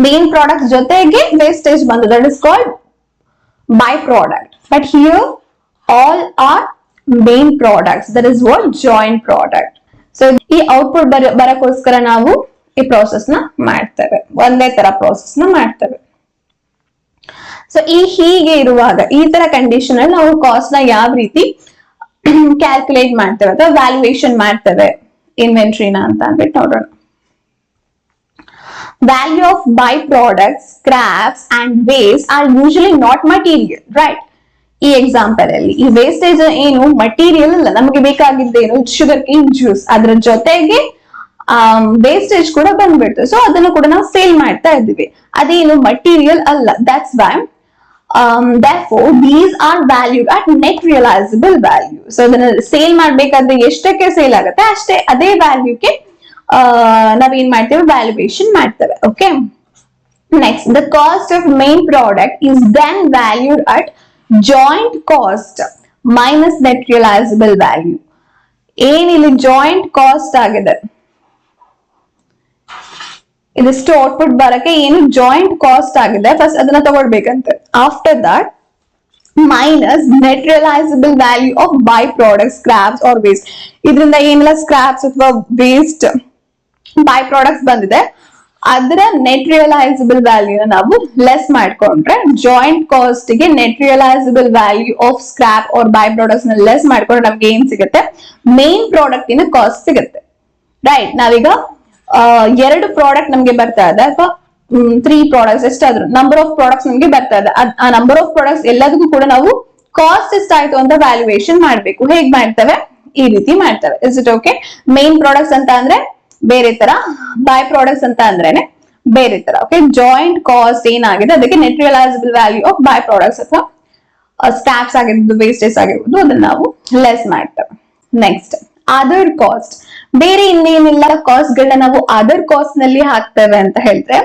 ಮೇನ್ ಪ್ರಾಡಕ್ಟ್ ಜೊತೆಗೆ ವೇಸ್ಟೇಜ್ ಬಂದು, that is called by product. But here all are main products, that is what joint product. So ಈ ಔಟ್ಪುಟ್ ಬರಕ್ಕೋಸ್ಕರ ನಾವು ಈ ಪ್ರಾಸೆಸ್ ನ ಮಾಡ್ತೇವೆ, ಒಂದೇ ತರ ಪ್ರಾಸೆಸ್ ನ ಮಾಡ್ತೇವೆ. ಸೊ ಹೀಗೆ ಇರುವಾಗ ಈ ತರ ಕಂಡೀಷನ್ ಅಲ್ಲಿ ನಾವು ಕಾಸ್ಟ್ ನ ಯಾವ ರೀತಿ ಕ್ಯಾಲ್ಕುಲೇಟ್ ಮಾಡ್ತೇವೆ ಅಥವಾ ವ್ಯಾಲ್ಯೂಯೇಷನ್ ಮಾಡ್ತೇವೆ ಇನ್ವೆಂಟ್ರಿನ ಅಂತ ಅಂದ್ಬಿಟ್ಟು ನೋಡೋಣ. Value of byproducts, scraps and waste are usually not material, right? ಈ ಎಕ್ಸಾಂಪಲ್ ಅಲ್ಲಿ ಈ ವೇಸ್ಟೇಜ್ ಏನು ಮಟೀರಿಯಲ್ ಅಲ್ಲ, ನಮಗೆ ಬೇಕಾಗಿದ್ದೇನು ಶುಗರ್ ಕೇನ್ ಜ್ಯೂಸ್, ಅದ್ರ ಜೊತೆಗೆ ವೇಸ್ಟೇಜ್ ಕೂಡ ಬಂದ್ಬಿಡ್ತು. ಸೊ ಅದನ್ನು ಕೂಡ ನಾವು ಸೇಲ್ ಮಾಡ್ತಾ ಇದ್ದೀವಿ, ಅದೇನು ಮಟೀರಿಯಲ್ ಅಲ್ಲ. That's why therefore these are valued at net realizable value. So ಅದನ್ನ ಸೇಲ್ ಮಾಡ್ಬೇಕಾದ್ರೆ ಎಷ್ಟಕ್ಕೆ ಸೇಲ್ ಆಗುತ್ತೆ ಅಷ್ಟೇ, ಅದೇ ವ್ಯಾಲ್ಯೂಗೆ ನಾವೇನ್ ಮಾಡ್ತೇವೆ, ವ್ಯಾಲ್ಯೂಯೇಷನ್ ಮಾಡ್ತೇವೆ. Okay, next the cost of main product is then valued at joint cost minus net realisable value. ಏನಿಲ್ಲಿ ಜಾಯಿಂಟ್ ಕಾಸ್ಟ್ ಆಗಿದೆ, ಇದಿಷ್ಟು ಔಟ್ಪುಟ್ ಬರಕ್ಕೆ ಏನು ಜಾಯಿಂಟ್ ಕಾಸ್ಟ್ ಆಗಿದೆ, ಫಸ್ಟ್ ಅದನ್ನ ತಗೊಳ್ಬೇಕಂತೆ. After that minus net realisable value of by product, scraps or waste. ಇದರಿಂದ ಏನೆಲ್ಲ ಸ್ಕ್ರಾಪ್ಸ್ ಅಥವಾ ವೇಸ್ಟ್ ಬೈ ಪ್ರಾಡಕ್ಟ್ಸ್ ಬಂದಿದೆ ಅದರ ನೆಟ್ ರಿಯಲೈಸಬಲ್ ವ್ಯಾಲ್ಯೂನ ನಾವು ಲೆಸ್ ಮಾಡ್ಕೊಂಡ್ರೆ, ಜಾಯಿಂಟ್ ಕಾಸ್ಟ್ ಗೆ net realisable value of scrap or by products ನ ಲೆಸ್ ಮಾಡ್ಕೊಂಡ್ರೆ ನಮ್ಗೆ ಏನ್ ಸಿಗುತ್ತೆ, ಮೇನ್ ಪ್ರಾಡಕ್ಟ್ ಇನ ಕಾಸ್ಟ್ ಸಿಗುತ್ತೆ. ರೈಟ್, ನಾವೀಗ 2 ಪ್ರಾಡಕ್ಟ್ ನಮ್ಗೆ ಬರ್ತಾ ಇದೆ ಅಥವಾ 3 ಪ್ರಾಡಕ್ಟ್ಸ್ ಎಷ್ಟಾದ್ರು ನಂಬರ್ ಆಫ್ ಪ್ರಾಡಕ್ಟ್ಸ್ ನಮ್ಗೆ ಬರ್ತಾ ಇದೆ. ಆ ನಂಬರ್ ಆಫ್ ಪ್ರಾಡಕ್ಟ್ಸ್ ಎಲ್ಲದಕ್ಕೂ ಕೂಡ ನಾವು ಕಾಸ್ಟ್ ಎಷ್ಟಾಯ್ತು ಅಂತ ವ್ಯಾಲ್ಯೂಯೇಷನ್ ಮಾಡ್ಬೇಕು. ಹೇಗ್ ಮಾಡ್ತೇವೆ, ಈ ರೀತಿ ಮಾಡ್ತೇವೆ. Is it okay? Main products ಅಂತ ಅಂದ್ರೆ ಬೇರೆ ತರ, ಬೈ ಪ್ರಾಡಕ್ಟ್ಸ್ ಅಂತ ಅಂದ್ರೇನೆ ಬೇರೆ ತರ. ಓಕೆ, ಜಾಯಿಂಟ್ ಕಾಸ್ಟ್ ಏನಾಗಿದೆ ಅದಕ್ಕೆ net realisable value of by products ಅಥವಾ ಸ್ಕ್ರಾಪ್ಸ್ ಆಗಿರ್ಬೋದು, ವೇಸ್ಟೇಜ್ ಆಗಿರ್ಬೋದು, ಅದನ್ನ ನಾವು ಲೆಸ್ ಮಾಡ್ತೇವೆ. ನೆಕ್ಸ್ಟ್ ಅದರ್ ಕಾಸ್ಟ್, ಬೇರೆ ಇನ್ನೇನಿಲ್ಲ ಕಾಸ್ಟ್ ಗಳನ್ನ ನಾವು ಅದರ್ ಕಾಸ್ಟ್ ನಲ್ಲಿ ಹಾಕ್ತೇವೆ ಅಂತ ಹೇಳಿದ್ರೆ,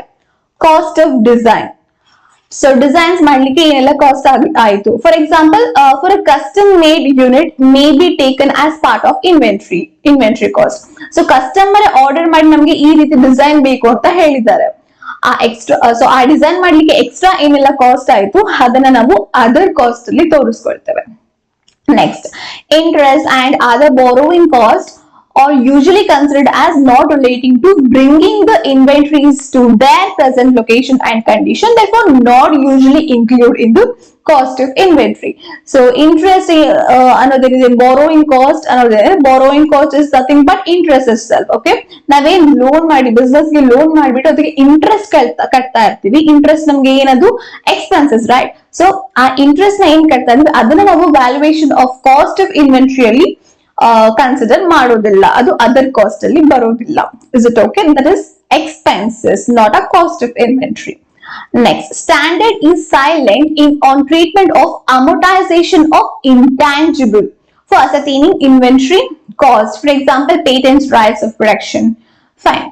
cost of design. So designs ಮಾಡ್ಲಿಕ್ಕೆ ಏನೆಲ್ಲ ಕಾಸ್ಟ್ ಆಯ್ತು. For example, for a custom made unit may be taken as part of inventory cost. So customer order ಮಾಡಿ ನಮ್ಗೆ ಈ ರೀತಿ ಡಿಸೈನ್ ಬೇಕು ಅಂತ ಹೇಳಿದ್ದಾರೆ, ಆ ಎಕ್ಸ್ಟ್ರಾ, ಸೊ ಆ ಡಿಸೈನ್ ಮಾಡ್ಲಿಕ್ಕೆ ಎಕ್ಸ್ಟ್ರಾ ಏನೆಲ್ಲ ಕಾಸ್ಟ್ ಆಯ್ತು ಅದನ್ನ ನಾವು ಅದರ್ ಕಾಸ್ಟ್ ಅಲ್ಲಿ ತೋರಿಸ್ಕೊಳ್ತೇವೆ. Next interest and other borrowing cost are usually considered as not relating to bringing the inventories to their present location and condition, therefore not usually included in the cost of inventory. So interest another is borrowing cost, another borrowing cost is nothing but interest itself. Okay, nave loan ಮಾಡಿ business ಗೆ loan ಮಾಡಿಬಿಟ್ಟು ಅದಕ್ಕೆ interest ಕಟ್ತಾ ಇರ್ತೀವಿ. Interest ನಮ್ಗೆ ಏನದು expenses, right? So ಆ interest ನ ಏನ್ ಕಟ್ತಾ ಇದ್ವಿ ಅದನ್ನ ನಾವು valuation of cost of inventory ಅಲ್ಲಿ ಕನ್ಸಿಡರ್ ಮಾಡೋದಿಲ್ಲ, ಅದು ಅದರ್ ಕಾಸ್ಟ್ ಅಲ್ಲಿ ಬರೋದಿಲ್ಲ. Is it okay? That is expenses, not a cost of inventory. Next, standard is silent on treatment of amortization of intangible for ascertaining inventory cost. For example, patents, rights of production. Fine.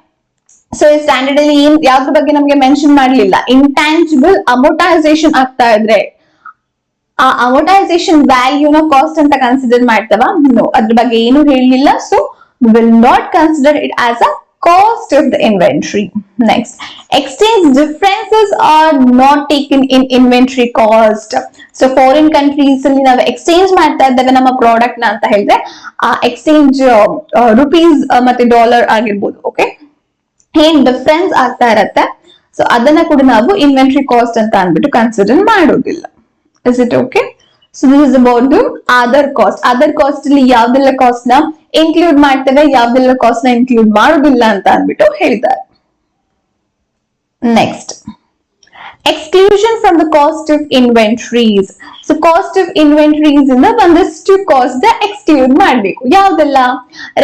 So standard ಅಲ್ಲಿ ಯಾವ್ದ್ರ ಬಗ್ಗೆ ನಮಗೆ mention ಮಾಡಲಿಲ್ಲ. Intangible ಅಮೋರ್ಟೈಸೇಷನ್ ಆಗ್ತಾ ಇದ್ರೆ ಆ ಅಮೋರ್ಟೈಸೇಷನ್ ವ್ಯಾಲ್ಯೂನ cost ಅಂತ consider ಮಾಡ್ತವ? ನೋ, ಅದ್ರ ಬಗ್ಗೆ ಏನು ಹೇಳಲಿಲ್ಲ. So will not consider it as a cost of the inventory. Next, exchange differences are not taken in inventory cost. So foreign countries ಅಲ್ಲಿ ನಾವು ಎಕ್ಸ್ಚೇಂಜ್ ಮಾಡ್ತಾ ಇದ್ದೇವೆ ನಮ್ಮ ಪ್ರಾಡಕ್ಟ್ ನ ಅಂತ ಹೇಳಿದ್ರೆ ಆ ಎಕ್ಸ್ಚೇಂಜ್ ರುಪೀಸ್ ಮತ್ತೆ ಡಾಲರ್ ಆಗಿರ್ಬೋದು. ಓಕೆ, ಏನ್ ಡಿಫರೆನ್ಸ್ ಆಗ್ತಾ ಇರತ್ತೆ, ಸೊ ಅದನ್ನ ಕೂಡ ನಾವು ಇನ್ವೆಂಟರಿ ಕಾಸ್ಟ್ ಅಂತ ಅಂದ್ಬಿಟ್ಟು ಕನ್ಸಿಡರ್ ಮಾಡೋದಿಲ್ಲ. Is it okay? So this is about the other cost. Other cost ಅಲ್ಲಿ ಯಾವ್ದೆಲ್ಲ ಕಾಸ್ಟ್ ನ ಇನ್ಕ್ಲೂಡ್ ಮಾಡ್ತೇವೆ, ಯಾವ್ದೆಲ್ಲ ಕಾಸ್ಟ್ ನ ಇನ್ಕ್ಲೂಡ್ ಮಾಡೋದಿಲ್ಲ ಅಂತ ಅಂದ್ಬಿಟ್ಟು ಹೇಳಿದ್ದಾರೆ. Next, exclusion from the cost of inventories. So cost of inventories ಇಂದ ಒಂದಷ್ಟು ಕಾಸ್ಟ್ ನ ಎಕ್ಸ್ಕ್ಲೂಡ್ ಮಾಡಬೇಕು. ಯಾವ್ದೆಲ್ಲ?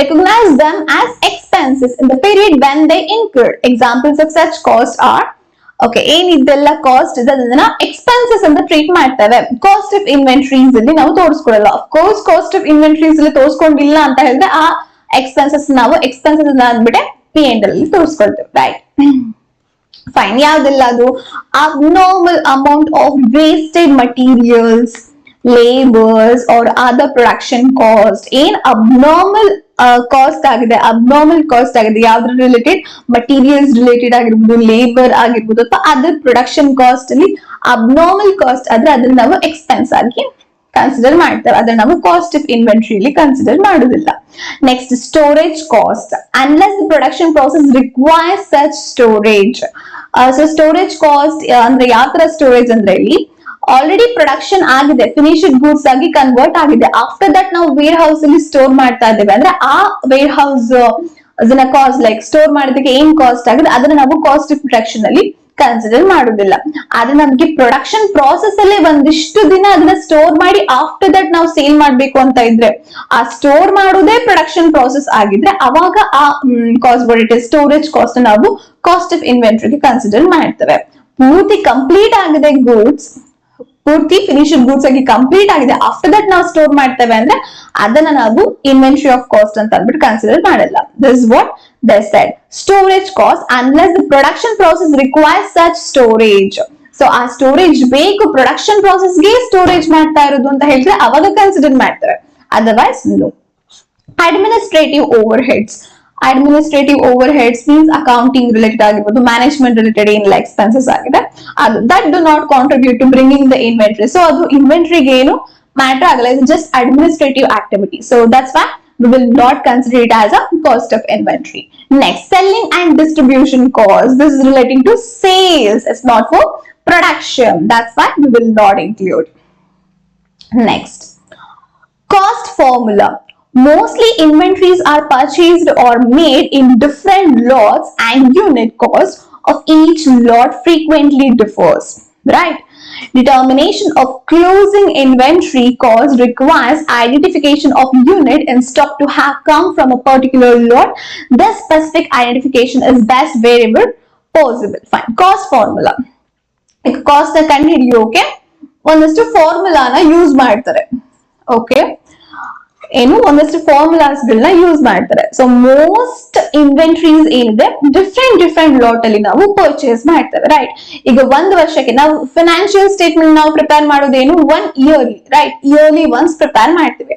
recognize them as expenses in the period when they incurred. Examples of such costs are okay, ಏನ್ ಇದೆಲ್ಲ ಕಾಸ್ಟ್ ಇದೆ ಅದನ್ನ ಎಕ್ಸ್ಪೆನ್ಸಸ್ ಅಂತ treat ಮಾಡ್ತೇವೆ. ಕಾಸ್ಟ್ ಆಫ್ ಇನ್ವೆಂಟ್ರೀಸ್ ಅಲ್ಲಿ ನಾವು ತೋರಿಸ್ಕೊಳ್ಳಲ್ಲ. ಅಫ್ಕೋರ್ಸ್ ಕಾಸ್ಟ್ ಆಫ್ ಇನ್ವೆಂಟ್ರೀಸ್ ಅಲ್ಲಿ ತೋರಿಸ್ಕೊಂಡಿಲ್ಲ ಅಂತ ಹೇಳಿದ್ರೆ ಆ ಎಕ್ಸ್ಪೆನ್ಸಸ್ ನಾವು ಎಕ್ಸ್ಪೆನ್ಸಸ್ ಅಂದ್ಬಿಟ್ಟೆ P&L ಅಲ್ಲಿ ತೋರಿಸ್ಕೊಳ್ತೇವೆ, ರೈಟ್? ಫೈನ್. ಯಾವ್ದೆಲ್ಲ ಅದು? Abnormal amount of wasted materials, labours or other production cost. ಏನ್ ಅಬ್ನಾರ್ಮಲ್ ಕಾಸ್ಟ್ ಆಗಿದೆ, ಯಾವ್ದ್ರ ರಿಲೇಟೆಡ್? ಮಟೀರಿಯಲ್ಸ್ ರಿಲೇಟೆಡ್ ಆಗಿರ್ಬೋದು, ಲೇಬರ್ ಆಗಿರ್ಬೋದು, ಅಥವಾ ಅದರ್ ಪ್ರೊಡಕ್ಷನ್ ಕಾಸ್ಟ್ ಅಲ್ಲಿ ಅಬ್ನಾರ್ಮಲ್ ಕಾಸ್ಟ್ ಆದ್ರೆ ಅದನ್ನ ನಾವು ಎಕ್ಸ್ಪೆನ್ಸ್ ಆಗಿ ಕನ್ಸಿಡರ್ ಮಾಡ್ತೇವೆ. ಅದನ್ನ ನಾವು ಕಾಸ್ಟ್ ಆಫ್ ಇನ್ವೆಂಟ್ರಿ ಅಲ್ಲಿ ಕನ್ಸಿಡರ್ ಮಾಡುದಿಲ್ಲ. Next, storage cost. Unless the production process requires such storage. So storage cost ಅಂದ್ರೆ ಯಾವ ತರ ಸ್ಟೋರೇಜ್ ಅಂದ್ರೆ ಇಲ್ಲಿ ಆಲ್ರೆಡಿ ಪ್ರೊಡಕ್ಷನ್ ಆಗಿದೆ, ಫಿನಿಶ್ಡ್ ಗೂಡ್ಸ್ ಆಗಿ ಕನ್ವರ್ಟ್ ಆಗಿದೆ. ಆಫ್ಟರ್ ದಟ್ ನಾವು ವೇರ್ ಹೌಸ್ ಅಲ್ಲಿ ಸ್ಟೋರ್ ಮಾಡ್ತಾ ಇದ್ದೇವೆ ಅಂದ್ರೆ ಆ ವೇರ್ ಹೌಸ್ ಅದನ್ನ ಕಾಸ್ಟ್, ಲೈಕ್ ಸ್ಟೋರ್ ಮಾಡೋದಕ್ಕೆ ಏನ್ ಕಾಸ್ಟ್ ಆಗಿದೆ ಅದನ್ನ ನಾವು ಕಾಸ್ಟ್ ಆಫ್ ಪ್ರೊಡಕ್ಷನ್ ಅಲ್ಲಿ ಕನ್ಸಿಡರ್ ಮಾಡುದಿಲ್ಲ. ಆದ್ರೆ ನಮ್ಗೆ ಪ್ರೊಡಕ್ಷನ್ ಪ್ರಾಸೆಸ್ ಅಲ್ಲಿ ಒಂದಿಷ್ಟು ದಿನ ಅದನ್ನ ಸ್ಟೋರ್ ಮಾಡಿ ಆಫ್ಟರ್ ದಟ್ ನಾವು ಸೇಲ್ ಮಾಡ್ಬೇಕು ಅಂತ ಇದ್ರೆ, ಆ ಸ್ಟೋರ್ ಮಾಡೋದೇ ಪ್ರೊಡಕ್ಷನ್ ಪ್ರಾಸೆಸ್ ಆಗಿದ್ರೆ ಅವಾಗ ಆ ಕಾಸ್ಟ್ ಬರುತ್ತೆ ಸ್ಟೋರೇಜ್ ಕಾಸ್ಟ್ ನಾವು ಕಾಸ್ಟ್ ಆಫ್ ಇನ್ವೆಂಟ್ರಿಗೆ ಕನ್ಸಿಡರ್ ಮಾಡ್ತೇವೆ. ಪೂರ್ತಿ ಕಂಪ್ಲೀಟ್ ಆಗಿದೆ ಗೂಡ್ಸ್, ಪೂರ್ತಿ ಫಿನಿಶ್ಡ್ ಗೂಡ್ಸ್ ಆಗಿ ಕಂಪ್ಲೀಟ್ ಆಗಿದೆ, ಆಫ್ಟರ್ ದಟ್ ನಾವು ಸ್ಟೋರ್ ಮಾಡ್ತೇವೆ ಅಂದ್ರೆ ಅದನ್ನ ನಾವು ಇನ್ವೆಂಟ್ರಿ ಆಫ್ ಕಾಸ್ಟ್ ಅಂತ ಅಂದ್ಬಿಟ್ಟು ಕನ್ಸಿಡರ್ ಮಾಡಲ್ಲ. This is what they said. Storage cost unless the production process requires such storage. So ಆ ಸ್ಟೋರೇಜ್ ಬೇಕು, ಪ್ರೊಡಕ್ಷನ್ ಪ್ರಾಸೆಸ್ ಗೆ ಸ್ಟೋರೇಜ್ ಮಾಡ್ತಾ ಇರೋದು ಅಂತ ಹೇಳಿದ್ರೆ ಅವಾಗ ಕನ್ಸಿಡರ್ ಮಾಡ್ತೇವೆ, otherwise no. Administrative overheads. Administrative overheads means accounting related ಆಗಿರ್ಬೋದು, ಮ್ಯಾನೇಜ್ಮೆಂಟ್ ರಿಲೇಟೆಡ್ ಏನೆಲ್ಲ ಎಕ್ಸ್ಪೆನ್ಸಸ್ ಆಗಿದೆ ಅದು that do not contribute to bringing the inventory. So ಅದು ಇನ್ವೆಂಟ್ರಿಗೆ ಏನು ಮ್ಯಾಟರ್ ಆಗಲ್ಲ, it's just administrative activity. So that's why we will not consider it as a cost of inventory. Next, selling and distribution cost. This is relating to sales, it's not for production, that's why we will not include. Next, cost formula. Mostly inventories are purchased or made in different lots and unit cost of each lot frequently differs, right? Determination of closing inventory cost requires identification of unit in stock to have come from a particular lot. This specific identification is best wherever possible. Fine. Cost formula. Cost na ಕಂಡುಹಿಡಿಯೋಕೆ ಒಂದಷ್ಟು ಫಾರ್ಮುಲಾನ use ಮಾಡ್ತಾರೆ. Okay, ಏನು ಒಂದಷ್ಟು formulas ಗಳನ್ನ use ಮಾಡ್ತಾರೆ. So most inventories ಏನಿದೆ different lot ಅಲ್ಲಿ ನಾವು purchase ಮಾಡ್ತೇವೆ, ರೈಟ್? ಈಗ ಒಂದು ವರ್ಷಕ್ಕೆ ನಾವು ಫೈನಾನ್ಷಿಯಲ್ ಸ್ಟೇಟ್ಮೆಂಟ್ ನಾವು ಪ್ರಿಪೇರ್ ಮಾಡೋದೇನು 1 yearly, right? Yearly once prepare ಮಾಡ್ತೀವಿ.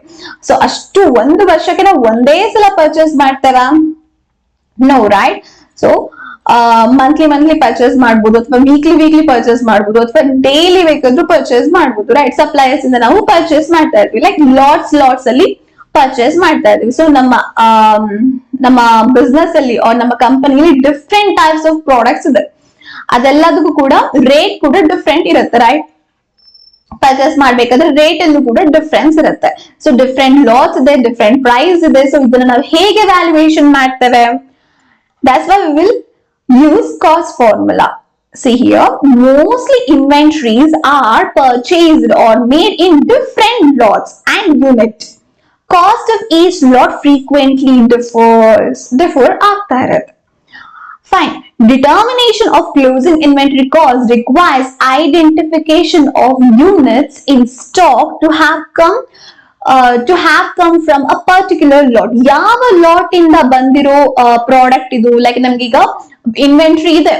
ಸೊ ಅಷ್ಟು ಒಂದು ವರ್ಷಕ್ಕೆ ನಾವು ಒಂದೇ ಸಲ ಪರ್ಚೇಸ್ ಮಾಡ್ತೇವಾ? No, right? So monthly purchase ಮಾಡ್ಬೋದು, ಅಥವಾ ವೀಕ್ಲಿ ಪರ್ಚೇಸ್ ಮಾಡ್ಬೋದು, ಅಥವಾ ಡೈಲಿ ಬೇಕಾದ್ರೂ ಪರ್ಚೇಸ್ ಮಾಡ್ಬೋದು, ರೈಟ್? ಸಪ್ಲೈಯರ್ಸ್ ಇಂದ ನಾವು ಪರ್ಚೇಸ್ ಮಾಡ್ತಾ ಇರ್ತೀವಿ, ಲೈಕ್ ಲಾಟ್ಸ್ ಅಲ್ಲಿ ಪರ್ಚೇಸ್ ಮಾಡ್ತಾ ಇದೀವಿ. ಸೊ ನಮ್ಮ ಬಿಸ್ನೆಸ್ ಅಲ್ಲಿ ನಮ್ಮ ಕಂಪನಿಯಲ್ಲಿ ಡಿಫ್ರೆಂಟ್ ಟೈಪ್ಸ್ ಆಫ್ ಪ್ರಾಡಕ್ಟ್ಸ್ ಇದೆ, ಅದೆಲ್ಲದಕ್ಕೂ ಕೂಡ ರೇಟ್ ಕೂಡ ಡಿಫ್ರೆಂಟ್ ಇರುತ್ತೆ, ರೈಟ್? ಪರ್ಚೇಸ್ ಮಾಡ್ಬೇಕಾದ್ರೆ ರೇಟ್ ಅಲ್ಲೂ ಕೂಡ ಡಿಫ್ರೆನ್ಸ್ ಇರುತ್ತೆ. ಸೊ ಡಿಫ್ರೆಂಟ್ ಲಾಟ್ಸ್ ಇದೆ, ಡಿಫ್ರೆಂಟ್ ಪ್ರೈಸ್ ಇದೆ. ಸೊ ಇದನ್ನ ನಾವು ಹೇಗೆ ವ್ಯಾಲ್ಯೂಯೇಷನ್ ಮಾಡ್ತೇವೆ? That's why we will use cost formula. See here, mostly inventories are purchased or made in different lots and unit. Cost of each lot frequently differ ಆಗ್ತಾ ಇರುತ್ತೆ. Fine. Determination of closing inventory cost requires identification of units in stock to have come from a particular lot. ಯಾವ lot ಇಂದ ಬಂದಿರೋ product ಇದು? Like ನಮ್ಗೀಗ inventory ಇದೆ,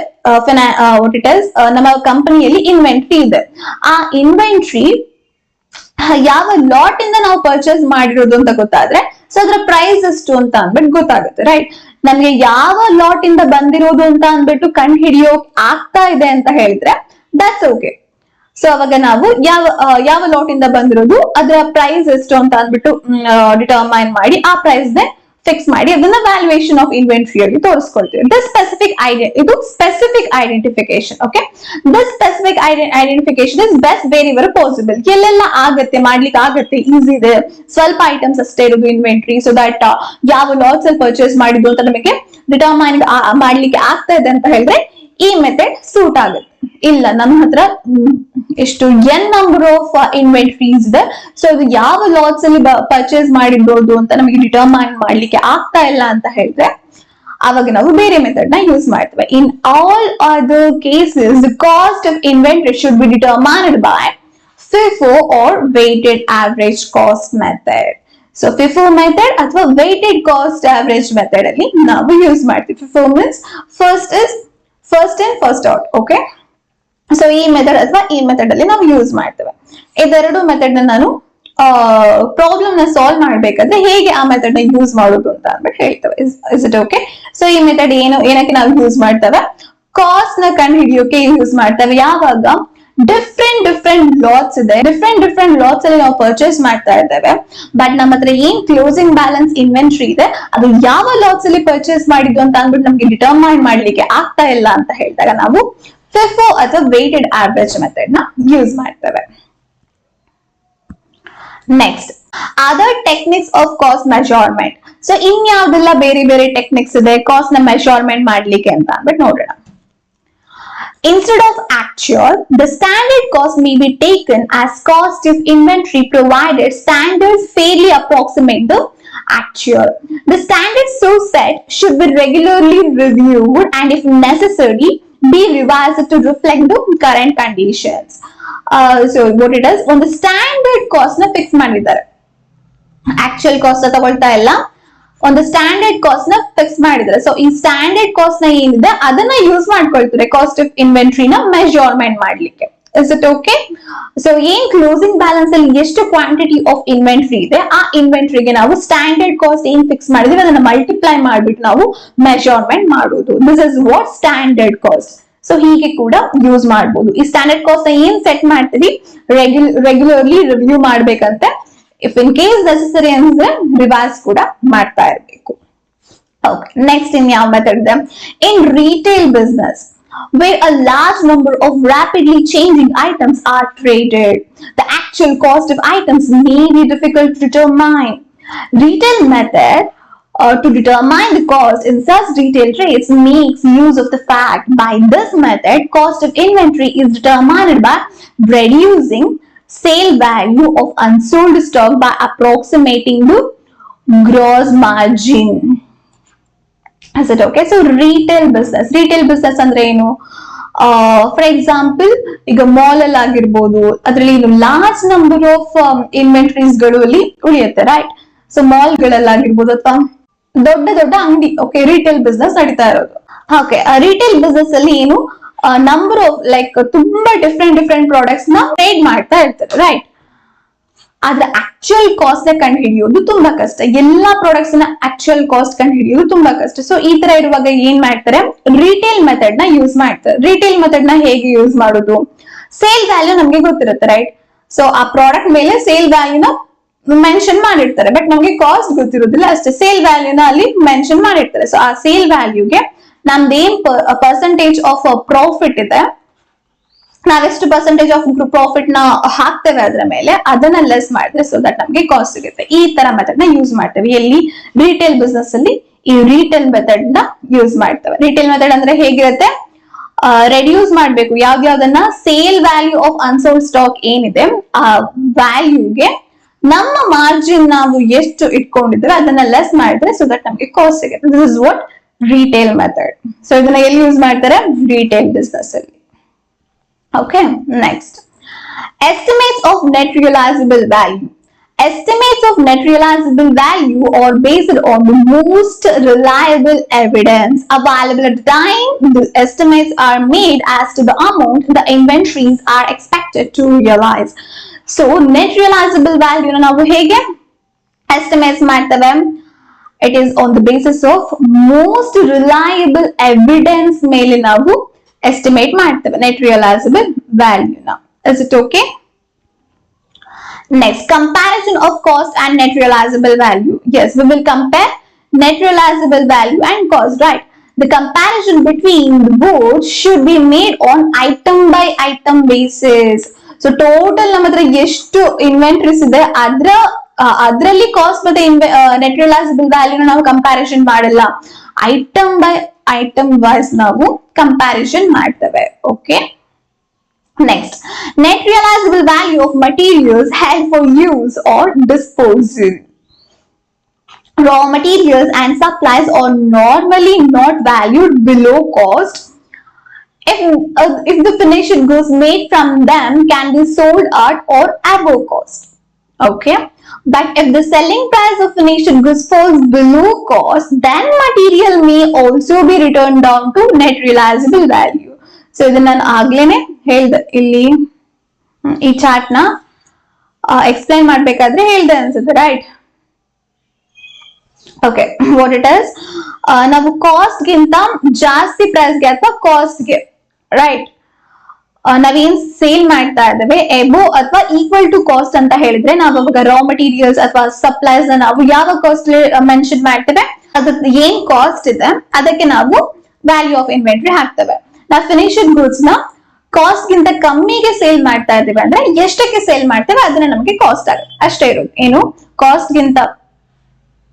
what it is, ನಮ್ಮ ಕಂಪನಿಯಲ್ಲಿ inventory ಇದೆ. ಆ ಇನ್ವೆಂಟ್ರಿ ಯಾವ ಲಾಟ್ ಇಂದ ನಾವು ಪರ್ಚೇಸ್ ಮಾಡಿರೋದು ಅಂತ ಗೊತ್ತಾದ್ರೆ ಸೊ ಅದ್ರ ಪ್ರೈಸ್ ಎಷ್ಟು ಅಂತ ಅಂದ್ಬಿಟ್ಟು ಗೊತ್ತಾಗುತ್ತೆ, ರೈಟ್? ನಮ್ಗೆ ಯಾವ ಲಾಟ್ ಇಂದ ಬಂದಿರೋದು ಅಂತ ಅಂದ್ಬಿಟ್ಟು ಕಂಡು ಹಿಡಿಯೋಕ್ ಆಗ್ತಾ ಇದೆ ಅಂತ ಹೇಳಿದ್ರೆ ದಟ್ಸ್ ಓಕೆ. ಸೊ ಅವಾಗ ನಾವು ಯಾವ ಲಾಟ್ ಇಂದ ಬಂದಿರೋದು, ಅದರ ಪ್ರೈಸ್ ಎಷ್ಟು ಅಂತ ಅಂದ್ಬಿಟ್ಟು ಡಿಟರ್ಮೈನ್ ಮಾಡಿ ಆ ಪ್ರೈಸ್ ನೇ ಫಿಕ್ಸ್ ಮಾಡಿ ಅದನ್ನ ವ್ಯಾಲ್ಯೂಯೇಷನ್ ಆಫ್ ಇನ್ವೆಂಟ್ರಿ ಅಲ್ಲಿ ತೋರಿಸ್ಕೊಳ್ತೀವಿ. ಇದು specific identification. Okay, this specific identification is best where possible. ಎಲ್ಲೆಲ್ಲ ಆಗತ್ತೆ, ಮಾಡ್ಲಿಕ್ಕೆ ಆಗತ್ತೆ, ಈಸಿ ಇದೆ, ಸ್ವಲ್ಪ ಐಟಮ್ಸ್ ಅಷ್ಟೇ ಇರೋದು ಇನ್ವೆಂಟ್ರಿ. ಸೊ ದಟ್ ಯಾವ ಲಾಟ್ಸ್ ಅಲ್ಲಿ ಪರ್ಚೇಸ್ ಮಾಡಿದ್ದು ಅಂತ ನಮಗೆ ಡಿಟರ್ಮೈನ್ ಮಾಡ್ಲಿಕ್ಕೆ ಆಗ್ತಾ ಇದೆ ಅಂತ ಹೇಳಿದ್ರೆ ಈ ಮೆಥಡ್ ಸೂಟ್ ಆಗುತ್ತೆ. ಇಲ್ಲ, ನಮ್ಮ ಹತ್ರ ಎಷ್ಟು ಎನ್ ನಂಬರ್ ಆಫ್ ಇನ್ವೆಂಟ್ರೀಸ್ ಇದೆ, ಸೊ ಇದು ಯಾವ ಲಾಟ್ಸ್ ಅಲ್ಲಿ ಪರ್ಚೇಸ್ ಮಾಡಿರ್ಬೋದು ಅಂತ ನಮಗೆ ಡಿಟರ್ಮೈನ್ ಮಾಡ್ಲಿಕ್ಕೆ ಆಗ್ತಾ ಇಲ್ಲ ಅಂತ ಹೇಳಿದ್ರೆ ಅವಾಗ ನಾವು ಬೇರೆ ಮೆಥಡ್ ನ ಯೂಸ್ ಮಾಡ್ತೇವೆ. In all other cases the cost of inventory should be determined by FIFO or weighted average cost method. So FIFO method ಅಥವಾ weighted cost average method ಅಲ್ಲಿ ನಾವು ಯೂಸ್ ಮಾಡ್ತೀವಿ. FIFO means first in first out. Okay, so ಈ method ಅಥವಾ ಈ method ಅಲ್ಲಿ ನಾವು use ಮಾಡ್ತೇವೆ. ಇದೆರಡು ಮೆಥಡ್ ನ ನಾನು ಪ್ರಾಬ್ಲಮ್ ನ ಸಾಲ್ವ್ ಮಾಡ್ಬೇಕಾದ್ರೆ ಹೇಗೆ ಆ ಮೆಥಡ್ ನ ಯೂಸ್ ಮಾಡೋದು ಅಂತ ಅಂದ್ಬಿಟ್ಟು ಹೇಳ್ತೇವೆ. Is it okay? ಸೊ ಈ ಮೆಥಡ್ ಏನಕ್ಕೆ ನಾವು ಯೂಸ್ ಮಾಡ್ತೇವೆ? ಕಾಸ್ಟ್ ನ ಕಂಡು ಹಿಡಿಯೋಕೆ ಯೂಸ್ ಮಾಡ್ತೇವೆ. ಯಾವಾಗ ಡಿಫ್ರೆಂಟ್ ಲಾಟ್ಸ್ ಇದೆ, ಡಿಫ್ರೆಂಟ್ ಲಾಟ್ಸ್ ಅಲ್ಲಿ ನಾವು ಪರ್ಚೇಸ್ ಮಾಡ್ತಾ ಇದ್ದೇವೆ, ಬಟ್ ನಮ್ಮ ಹತ್ರ ಏನ್ ಕ್ಲೋಸಿಂಗ್ ಬ್ಯಾಲೆನ್ಸ್ ಇನ್ವೆಂಟ್ರಿ ಇದೆ ಅದು ಯಾವ ಲಾಟ್ಸ್ ಅಲ್ಲಿ ಪರ್ಚೇಸ್ ಮಾಡಿದ್ದು ಅಂತ ಅಂದ್ಬಿಟ್ಟು ನಮ್ಗೆ ಡಿಟರ್ಮೈನ್ ಮಾಡ್ಲಿಕ್ಕೆ ಆಗ್ತಾ ಇಲ್ಲ ಅಂತ ಹೇಳಿದಾಗ ನಾವು FIFO ಅಥವಾ ವೇಟೆಡ್ ಆವರೇಜ್ ಮೆಥಡ್ ನ ಯೂಸ್ ಮಾಡ್ತೇವೆ. Next, other techniques of cost measurement. So ಇನ್ಯಾವ್ದೆಲ್ಲ ಬೇರೆ ಬೇರೆ ಟೆಕ್ನಿಕ್ಸ್ ಇದೆ ಕಾಸ್ಟ್ ನ ಮೆಜರ್ಮೆಂಟ್ ಮಾಡ್ಲಿಕ್ಕೆ ಅಂತ ಅಂದ್ಬಿಟ್ಟು ನೋಡೋಣ. Instead of actual, the standard cost may be taken as cost if inventory provided standards fairly approximate the actual. The standards so set should be regularly reviewed and if necessary be revised to reflect the current conditions. So what it is, on the standard cost na fix ಮಾಡಿದ್ದಾರೆ, actual cost ತಗೊಳ್ತಾ ಇಲ್ಲ, ಒಂದು standard cost ನ fix ಮಾಡಿದ್ರೆ. So ಈ standard cost ನ ಏನಿದೆ ಅದನ್ನ ಯೂಸ್ ಮಾಡ್ಕೊಳ್ತಾರೆ ಕಾಸ್ಟ್ ಆಫ್ ಇನ್ವೆಂಟ್ರಿ ನ ಮೆಜರ್ಮೆಂಟ್ ಮಾಡ್ಲಿಕ್ಕೆ. Is it okay? ಸೊ ಏನ್ ಕ್ಲೋಸಿಂಗ್ ಬ್ಯಾಲೆನ್ಸ್ ಅಲ್ಲಿ ಎಷ್ಟು ಕ್ವಾಂಟಿಟಿ ಆಫ್ ಇನ್ವೆಂಟ್ರಿ ಇದೆ ಆ ಇನ್ವೆಂಟ್ರಿಗೆ ನಾವು ಸ್ಟ್ಯಾಂಡರ್ಡ್ ಕಾಸ್ಟ್ ಏನ್ ಫಿಕ್ಸ್ ಮಾಡಿದೀವಿ ಅದನ್ನ ಮಲ್ಟಿಪ್ಲೈ ಮಾಡ್ಬಿಟ್ಟು ನಾವು ಮೆಜರ್ಮೆಂಟ್ ಮಾಡೋದು. This is what standard cost. So ಹೀಗೆ ಕೂಡ ಯೂಸ್ ಮಾಡಬಹುದು. ಈ ಸ್ಟ್ಯಾಂಡರ್ಡ್ ಕಾಸ್ಟ್ ನ ಏನ್ ಸೆಟ್ ಮಾಡ್ತೀವಿ ರೆಗ್ಯುಲರ್ಲಿ ರಿವ್ಯೂ ಮಾಡ್ಬೇಕಂತೆ. ಇಫ್ ಇನ್ ಕೇಸ್ ನೆಸೆಸರಿ ಅಂದ್ರೆ ರಿವೈಸ್ ಕೂಡ ಮಾಡ್ತಾ ಇರಬೇಕು. ಓಕೆ, ನೆಕ್ಸ್ಟ್ ಇನ್ ಯಾವ ಮೆಥಡ್ ಇದೆ? In retail business where a large number of rapidly changing items are traded, the actual cost of items may be difficult to determine. Retail method to determine the cost in such retail trades makes use of the fact by this method cost of inventory is determined by reducing sale value of unsold stock by approximating the gross margin. Is it okay? So retail business ಅಂದ್ರೆ ಏನು? For example ಈಗ mall ಅಲ್ಲಿ ಆಗಿರ್ಬೋದು, ಅದರಲ್ಲಿ large number of inventories ಗಳು ಅಲ್ಲಿ ಉಳಿಯುತ್ತೆ, right? So mall ಗಳಲ್ಲಾಗಿರ್ಬೋದು ಅಥವಾ ದೊಡ್ಡ ದೊಡ್ಡ ಅಂಗಡಿ, ಓಕೆ, ರಿಟೇಲ್ ಬಿಸ್ನೆಸ್ ನಡೀತಾ ಇರೋದು. ಓಕೆ, ರಿಟೇಲ್ ಬಿಸ್ನೆಸ್ ಅಲ್ಲಿ ಏನು ನಂಬರ್ ಆಫ್ ಲೈಕ್ ತುಂಬಾ ಡಿಫ್ರೆಂಟ್ ಪ್ರಾಡಕ್ಟ್ಸ್ ನ ಟ್ರೇಡ್ ಮಾಡ್ತಾ ಇರ್ತಾರೆ, ರೈಟ್? ಆದ್ರೆ ಆಕ್ಚುಯಲ್ ಕಾಸ್ಟ್ ನ ಕಂಡು ಹಿಡಿಯೋದು ತುಂಬಾ ಕಷ್ಟ. ಎಲ್ಲಾ ಪ್ರಾಡಕ್ಟ್ಸ್ ನ ಆಕ್ಚುಯಲ್ ಕಾಸ್ಟ್ ಕಂಡು ಹಿಡಿಯೋದು ತುಂಬಾ ಕಷ್ಟ. ಸೊ ಈ ತರ ಇರುವಾಗ ಏನ್ ಮಾಡ್ತಾರೆ? ರಿಟೇಲ್ ಮೆಥಡ್ ನ ಯೂಸ್ ಮಾಡ್ತಾರೆ. ರಿಟೇಲ್ ಮೆಥಡ್ ನ ಹೇಗೆ ಯೂಸ್ ಮಾಡೋದು? ಸೇಲ್ ವ್ಯಾಲ್ಯೂ ನಮ್ಗೆ ಗೊತ್ತಿರುತ್ತೆ, ರೈಟ್? ಸೊ ಆ ಪ್ರಾಡಕ್ಟ್ ಮೇಲೆ ಸೇಲ್ ವ್ಯಾಲ್ಯೂನ ಮೆನ್ಷನ್ ಮಾಡಿರ್ತಾರೆ, ಬಟ್ ನಮ್ಗೆ ಕಾಸ್ಟ್ ಗೊತ್ತಿರೋದಿಲ್ಲ ಅಷ್ಟೇ. ಸೇಲ್ ವ್ಯಾಲ್ಯೂನ ಅಲ್ಲಿ ಮೆನ್ಷನ್ ಮಾಡಿರ್ತಾರೆ. ಸೊ ಆ ಸೇಲ್ ವ್ಯಾಲ್ಯೂಗೆ ನಮ್ದೇನ್ ಪರ್ಸೆಂಟೇಜ್ ಆಫ್ ಪ್ರಾಫಿಟ್ ಇದೆ, ನಾವೆಷ್ಟು ಪರ್ಸೆಂಟೇಜ್ ಆಫ್ ಪ್ರಾಫಿಟ್ ನ ಹಾಕ್ತೇವೆ ಅದರ ಮೇಲೆ, ಅದನ್ನ ಲೆಸ್ ಮಾಡಿದ್ರೆ ಸೊ ದಟ್ ನಮ್ಗೆ ಕಾಸ್ಟ್ ಸಿಗುತ್ತೆ. ಈ ತರ ಮೆಥಡ್ ನ ಯೂಸ್ ಮಾಡ್ತೇವೆ. ಎಲ್ಲಿ? ರಿಟೇಲ್ ಬಿಸ್ನೆಸ್ ಅಲ್ಲಿ ಈ ರಿಟೇಲ್ ಮೆಥಡ್ ನ ಯೂಸ್ ಮಾಡ್ತೇವೆ. ರಿಟೇಲ್ ಮೆಥಡ್ ಅಂದ್ರೆ ಹೇಗಿರುತ್ತೆ? ರೆಡ್ಯೂಸ್ ಮಾಡ್ಬೇಕು ಯಾವ್ದಾವ್ದನ್ನ sale value of unsold stock ಏನಿದೆ ಆ ವ್ಯಾಲ್ಯೂಗೆ ನಮ್ಮ ಮಾರ್ಜಿನ್ ನಾವು ಎಷ್ಟು ಇಟ್ಕೊಂಡಿದ್ರೆ ಅದನ್ನ ಲೆಸ್ ಮಾಡಿದ್ರೆ ಸೊ ದಟ್ ನಮ್ಗೆ ಕಾಸ್ಟ್ ಸಿಗುತ್ತೆ. This is what retail method. So ಇದನ್ನ ಎಲ್ಲಿ ಯೂಸ್ ಮಾಡ್ತಾರೆ? ರಿಟೇಲ್ ಬಿಸ್ನೆಸ್ ಅಲ್ಲಿ. Okay, next, estimates of net realizable value. Estimates of net realizable value are based on the most reliable evidence available at the time the estimates are made as to the amount the inventories are expected to realize. So net realizable value na ನಾವು ಹೇಗೆ estimates ಮಾಡ್ತೇವೆ? It is on the basis of most reliable evidence ಮೇಲೆ ನಾವು estimate ಮಾಡ್ತೇವೆ net realizable value ನ. Is it okay? Next, comparison of cost and net realizable value. Yes, we will compare net realizable value and cost, right? The comparison between the both should be made on item by item basis. So total ನಮ್ಮ ಹತ್ರ ಎಷ್ಟು inventories ಇದೆ ಅದರಲ್ಲಿ cost ಮತ್ತೆ net realisable value ನಾವು comparison ಮಾಡಲ್ಲ, item by item wise ನಾವು comparison ಮಾಡ್ತೇವೆ. Okay, next, net realisable value of materials held for use or disposal. raw materials and supplies are normally not valued below cost if the finished goods made from them can be sold at or above cost. Okay, but if the selling price of finished goods falls below cost, then material may also be returned down to net realizable value. So ಇದನ್ನ ನಾನು ಆಗ್ಲೇನೆ ಹೇಳ್ದೆ, ಇಲ್ಲಿ ಈ chart ನ explain ಮಾಡ್ಬೇಕಾದ್ರೆ ಹೇಳ್ದೆ ಅನ್ಸುತ್ತೆ, right? Okay, what it is, ನಾವು ಕಾಸ್ಟ್ ಗಿಂತ ಜಾಸ್ತಿ ಪ್ರೈಸ್ಗೆ ಅಥವಾ ಕಾಸ್ಟ್ಗೆ, ರೈಟ್, ನಾವೇನ್ ಸೇಲ್ ಮಾಡ್ತಾ ಇದ್ದೇವೆ ಎಬೋ ಅಥವಾ ಈಕ್ವಲ್ ಟು ಕಾಸ್ಟ್ ಅಂತ ಹೇಳಿದ್ರೆ ನಾವು ಅವಾಗ ರಾ ಮಟೀರಿಯಲ್ಸ್ ಅಥವಾ ಸಪ್ಲೈಸ್ ನಾವು ಯಾವ ಕಾಸ್ಟ್ ಮೆನ್ಷನ್ ಮಾಡ್ತೇವೆ, ಅದ್ರ ಏನ್ ಕಾಸ್ಟ್ ಇದೆ ಅದಕ್ಕೆ ನಾವು ವ್ಯಾಲ್ಯೂ ಆಫ್ ಇನ್ವೆಂಟ್ರಿ ಹಾಕ್ತೇವೆ. ನಾವು ಫಿನಿಶ್ಡ್ ಗೂಡ್ಸ್ ನ ಕಾಸ್ಟ್ ಗಿಂತ ಕಮ್ಮಿಗೆ ಸೇಲ್ ಮಾಡ್ತಾ ಇದ್ದೇವೆ ಅಂದ್ರೆ ಎಷ್ಟಕ್ಕೆ ಸೇಲ್ ಮಾಡ್ತೇವೆ ಅದನ್ನ ನಮಗೆ ಕಾಸ್ಟ್ ಆಗುತ್ತೆ, ಅಷ್ಟೇ ಇರೋದು. ಏನು ಕಾಸ್ಟ್ ಗಿಂತ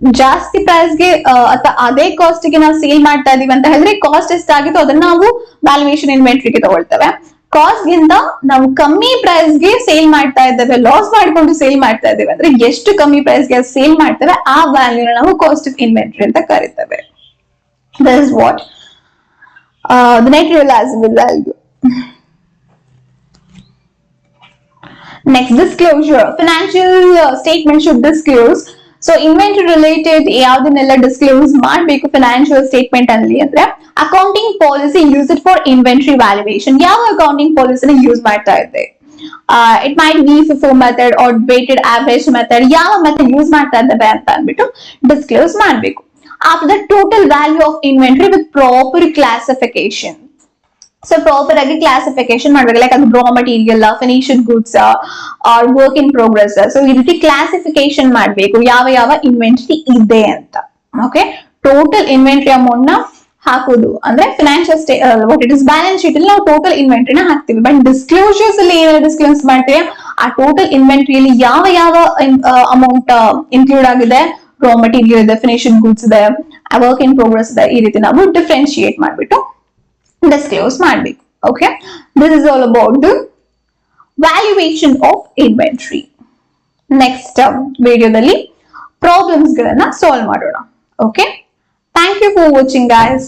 ಜಾಸ್ತಿ ಪ್ರೈಸ್ಗೆ ಅಥವಾ ಅದೇ ಕಾಸ್ಟ್ ಗೆ ನಾವು ಸೇಲ್ ಮಾಡ್ತಾ ಇದೀವಿ ಅಂತ ಹೇಳಿದ್ರೆ ಕಾಸ್ಟ್ ಎಷ್ಟಾಗಿತ್ತು ಅದನ್ನ ನಾವು ವ್ಯಾಲ್ಯೂಯೇಷನ್ ಇನ್ವೆಂಟ್ರಿಗೆ ತಗೊಳ್ತೇವೆ. ಕಾಸ್ಟ್ ಗಿಂತ ನಾವು ಕಮ್ಮಿ ಪ್ರೈಸ್ ಗೆ ಸೇಲ್ ಮಾಡ್ತಾ ಇದ್ದೇವೆ, ಲಾಸ್ ಮಾಡ್ಕೊಂಡು ಸೇಲ್ ಮಾಡ್ತಾ ಇದ್ದೇವೆ ಅಂದ್ರೆ ಎಷ್ಟು ಕಮ್ಮಿ ಪ್ರೈಸ್ ಗೆ ಸೇಲ್ ಮಾಡ್ತೇವೆ ಆ ವ್ಯಾಲ್ಯೂನ ನಾವು ಕಾಸ್ಟ್ ಆಫ್ ಇನ್ವೆಂಟ್ರಿ ಅಂತ ಕರಿತೇವೆ. That is what the net realizable value. Next, disclosure. Financial statement should disclose. So inventory related ಯಾವ್ದನ್ನೆಲ್ಲ ಡಿಸ್ಕ್ಲೋಸ್ ಮಾಡಬೇಕು ಫಿನಾನ್ಷಿಯಲ್ ಸ್ಟೇಟ್ಮೆಂಟ್ ಅಲ್ಲಿ ಅಂದ್ರೆ accounting policy use it for inventory valuation. ಯಾವ ಅಕೌಂಟಿಂಗ್ ಪಾಲಿಸಿನ ಯೂಸ್ ಮಾಡ್ತಾ ಇದ್ದೆ, it might be FIFO method or weighted average method, ಯಾವ method use ಮಾಡ್ತಾ ಇದ್ದೇವೆ ಅಂತ ಅಂದ್ಬಿಟ್ಟು ಡಿಸ್ಕ್ಲೋಸ್ ಮಾಡಬೇಕು. After the total value of inventory with proper classification. So proper ಆಗಿ ಕ್ಲಾಸಿಫಿಕೇಶನ್ ಮಾಡ್ಬೇಕು, ಲೈಕ್ ಅದು raw material, finished goods or work in progress. So ಈ ರೀತಿ ಕ್ಲಾಸಿಫಿಕೇಶನ್ ಮಾಡ್ಬೇಕು ಯಾವ ಯಾವ ಇನ್ವೆಂಟರಿ ಇದೆ ಅಂತ. ಓಕೆ, ಟೋಟಲ್ ಇನ್ವೆಂಟರಿ ಅಮೌಂಟ್ ನ ಹಾಕೋದು ಅಂದ್ರೆ financial what it is balance sheet ಅಲ್ಲಿ ನಾವು ಟೋಟಲ್ ಇನ್ವೆಂಟರಿನ ಹಾಕ್ತಿವಿ. ಬಟ್ ಡಿಸ್ಕ್ಲೋಸರ್ಸ್ ಅಲ್ಲಿ ಏನಾದ್ರು ಡಿಸ್ಕ್ಲೋಸ್ ಮಾಡ್ತೀವಿ ಆ ಟೋಟಲ್ ಇನ್ವೆಂಟರಿಯಲ್ಲಿ ಯಾವ ಯಾವ ಅಮೌಂಟ್ ಇನ್ಕ್ಲೂಡ್ ಆಗಿದೆ, ರಾ ಮಟೀರಿಯಲ್ ಇದೆ, ಫಿನಿಶ್ಡ್ ಗೂಡ್ಸ್ ಇದೆ, ವರ್ಕ್ ಇನ್ ಪ್ರೋಗ್ರೆಸ್ ಇದೆ, ಈ ರೀತಿ ನಾವು ಡಿಫ್ರೆನ್ಶಿಯೇಟ್ ಮಾಡ್ಬಿಟ್ಟು disclose ಮಾಡಬೇಕು. Okay, this is all about the valuation of inventory. Next ವಿಡಿಯೋದಲ್ಲಿ ಪ್ರಾಬ್ಲಮ್ಸ್ ಗಳನ್ನ ಸಾಲ್ವ್ ಮಾಡೋಣ. Okay, thank you for watching guys.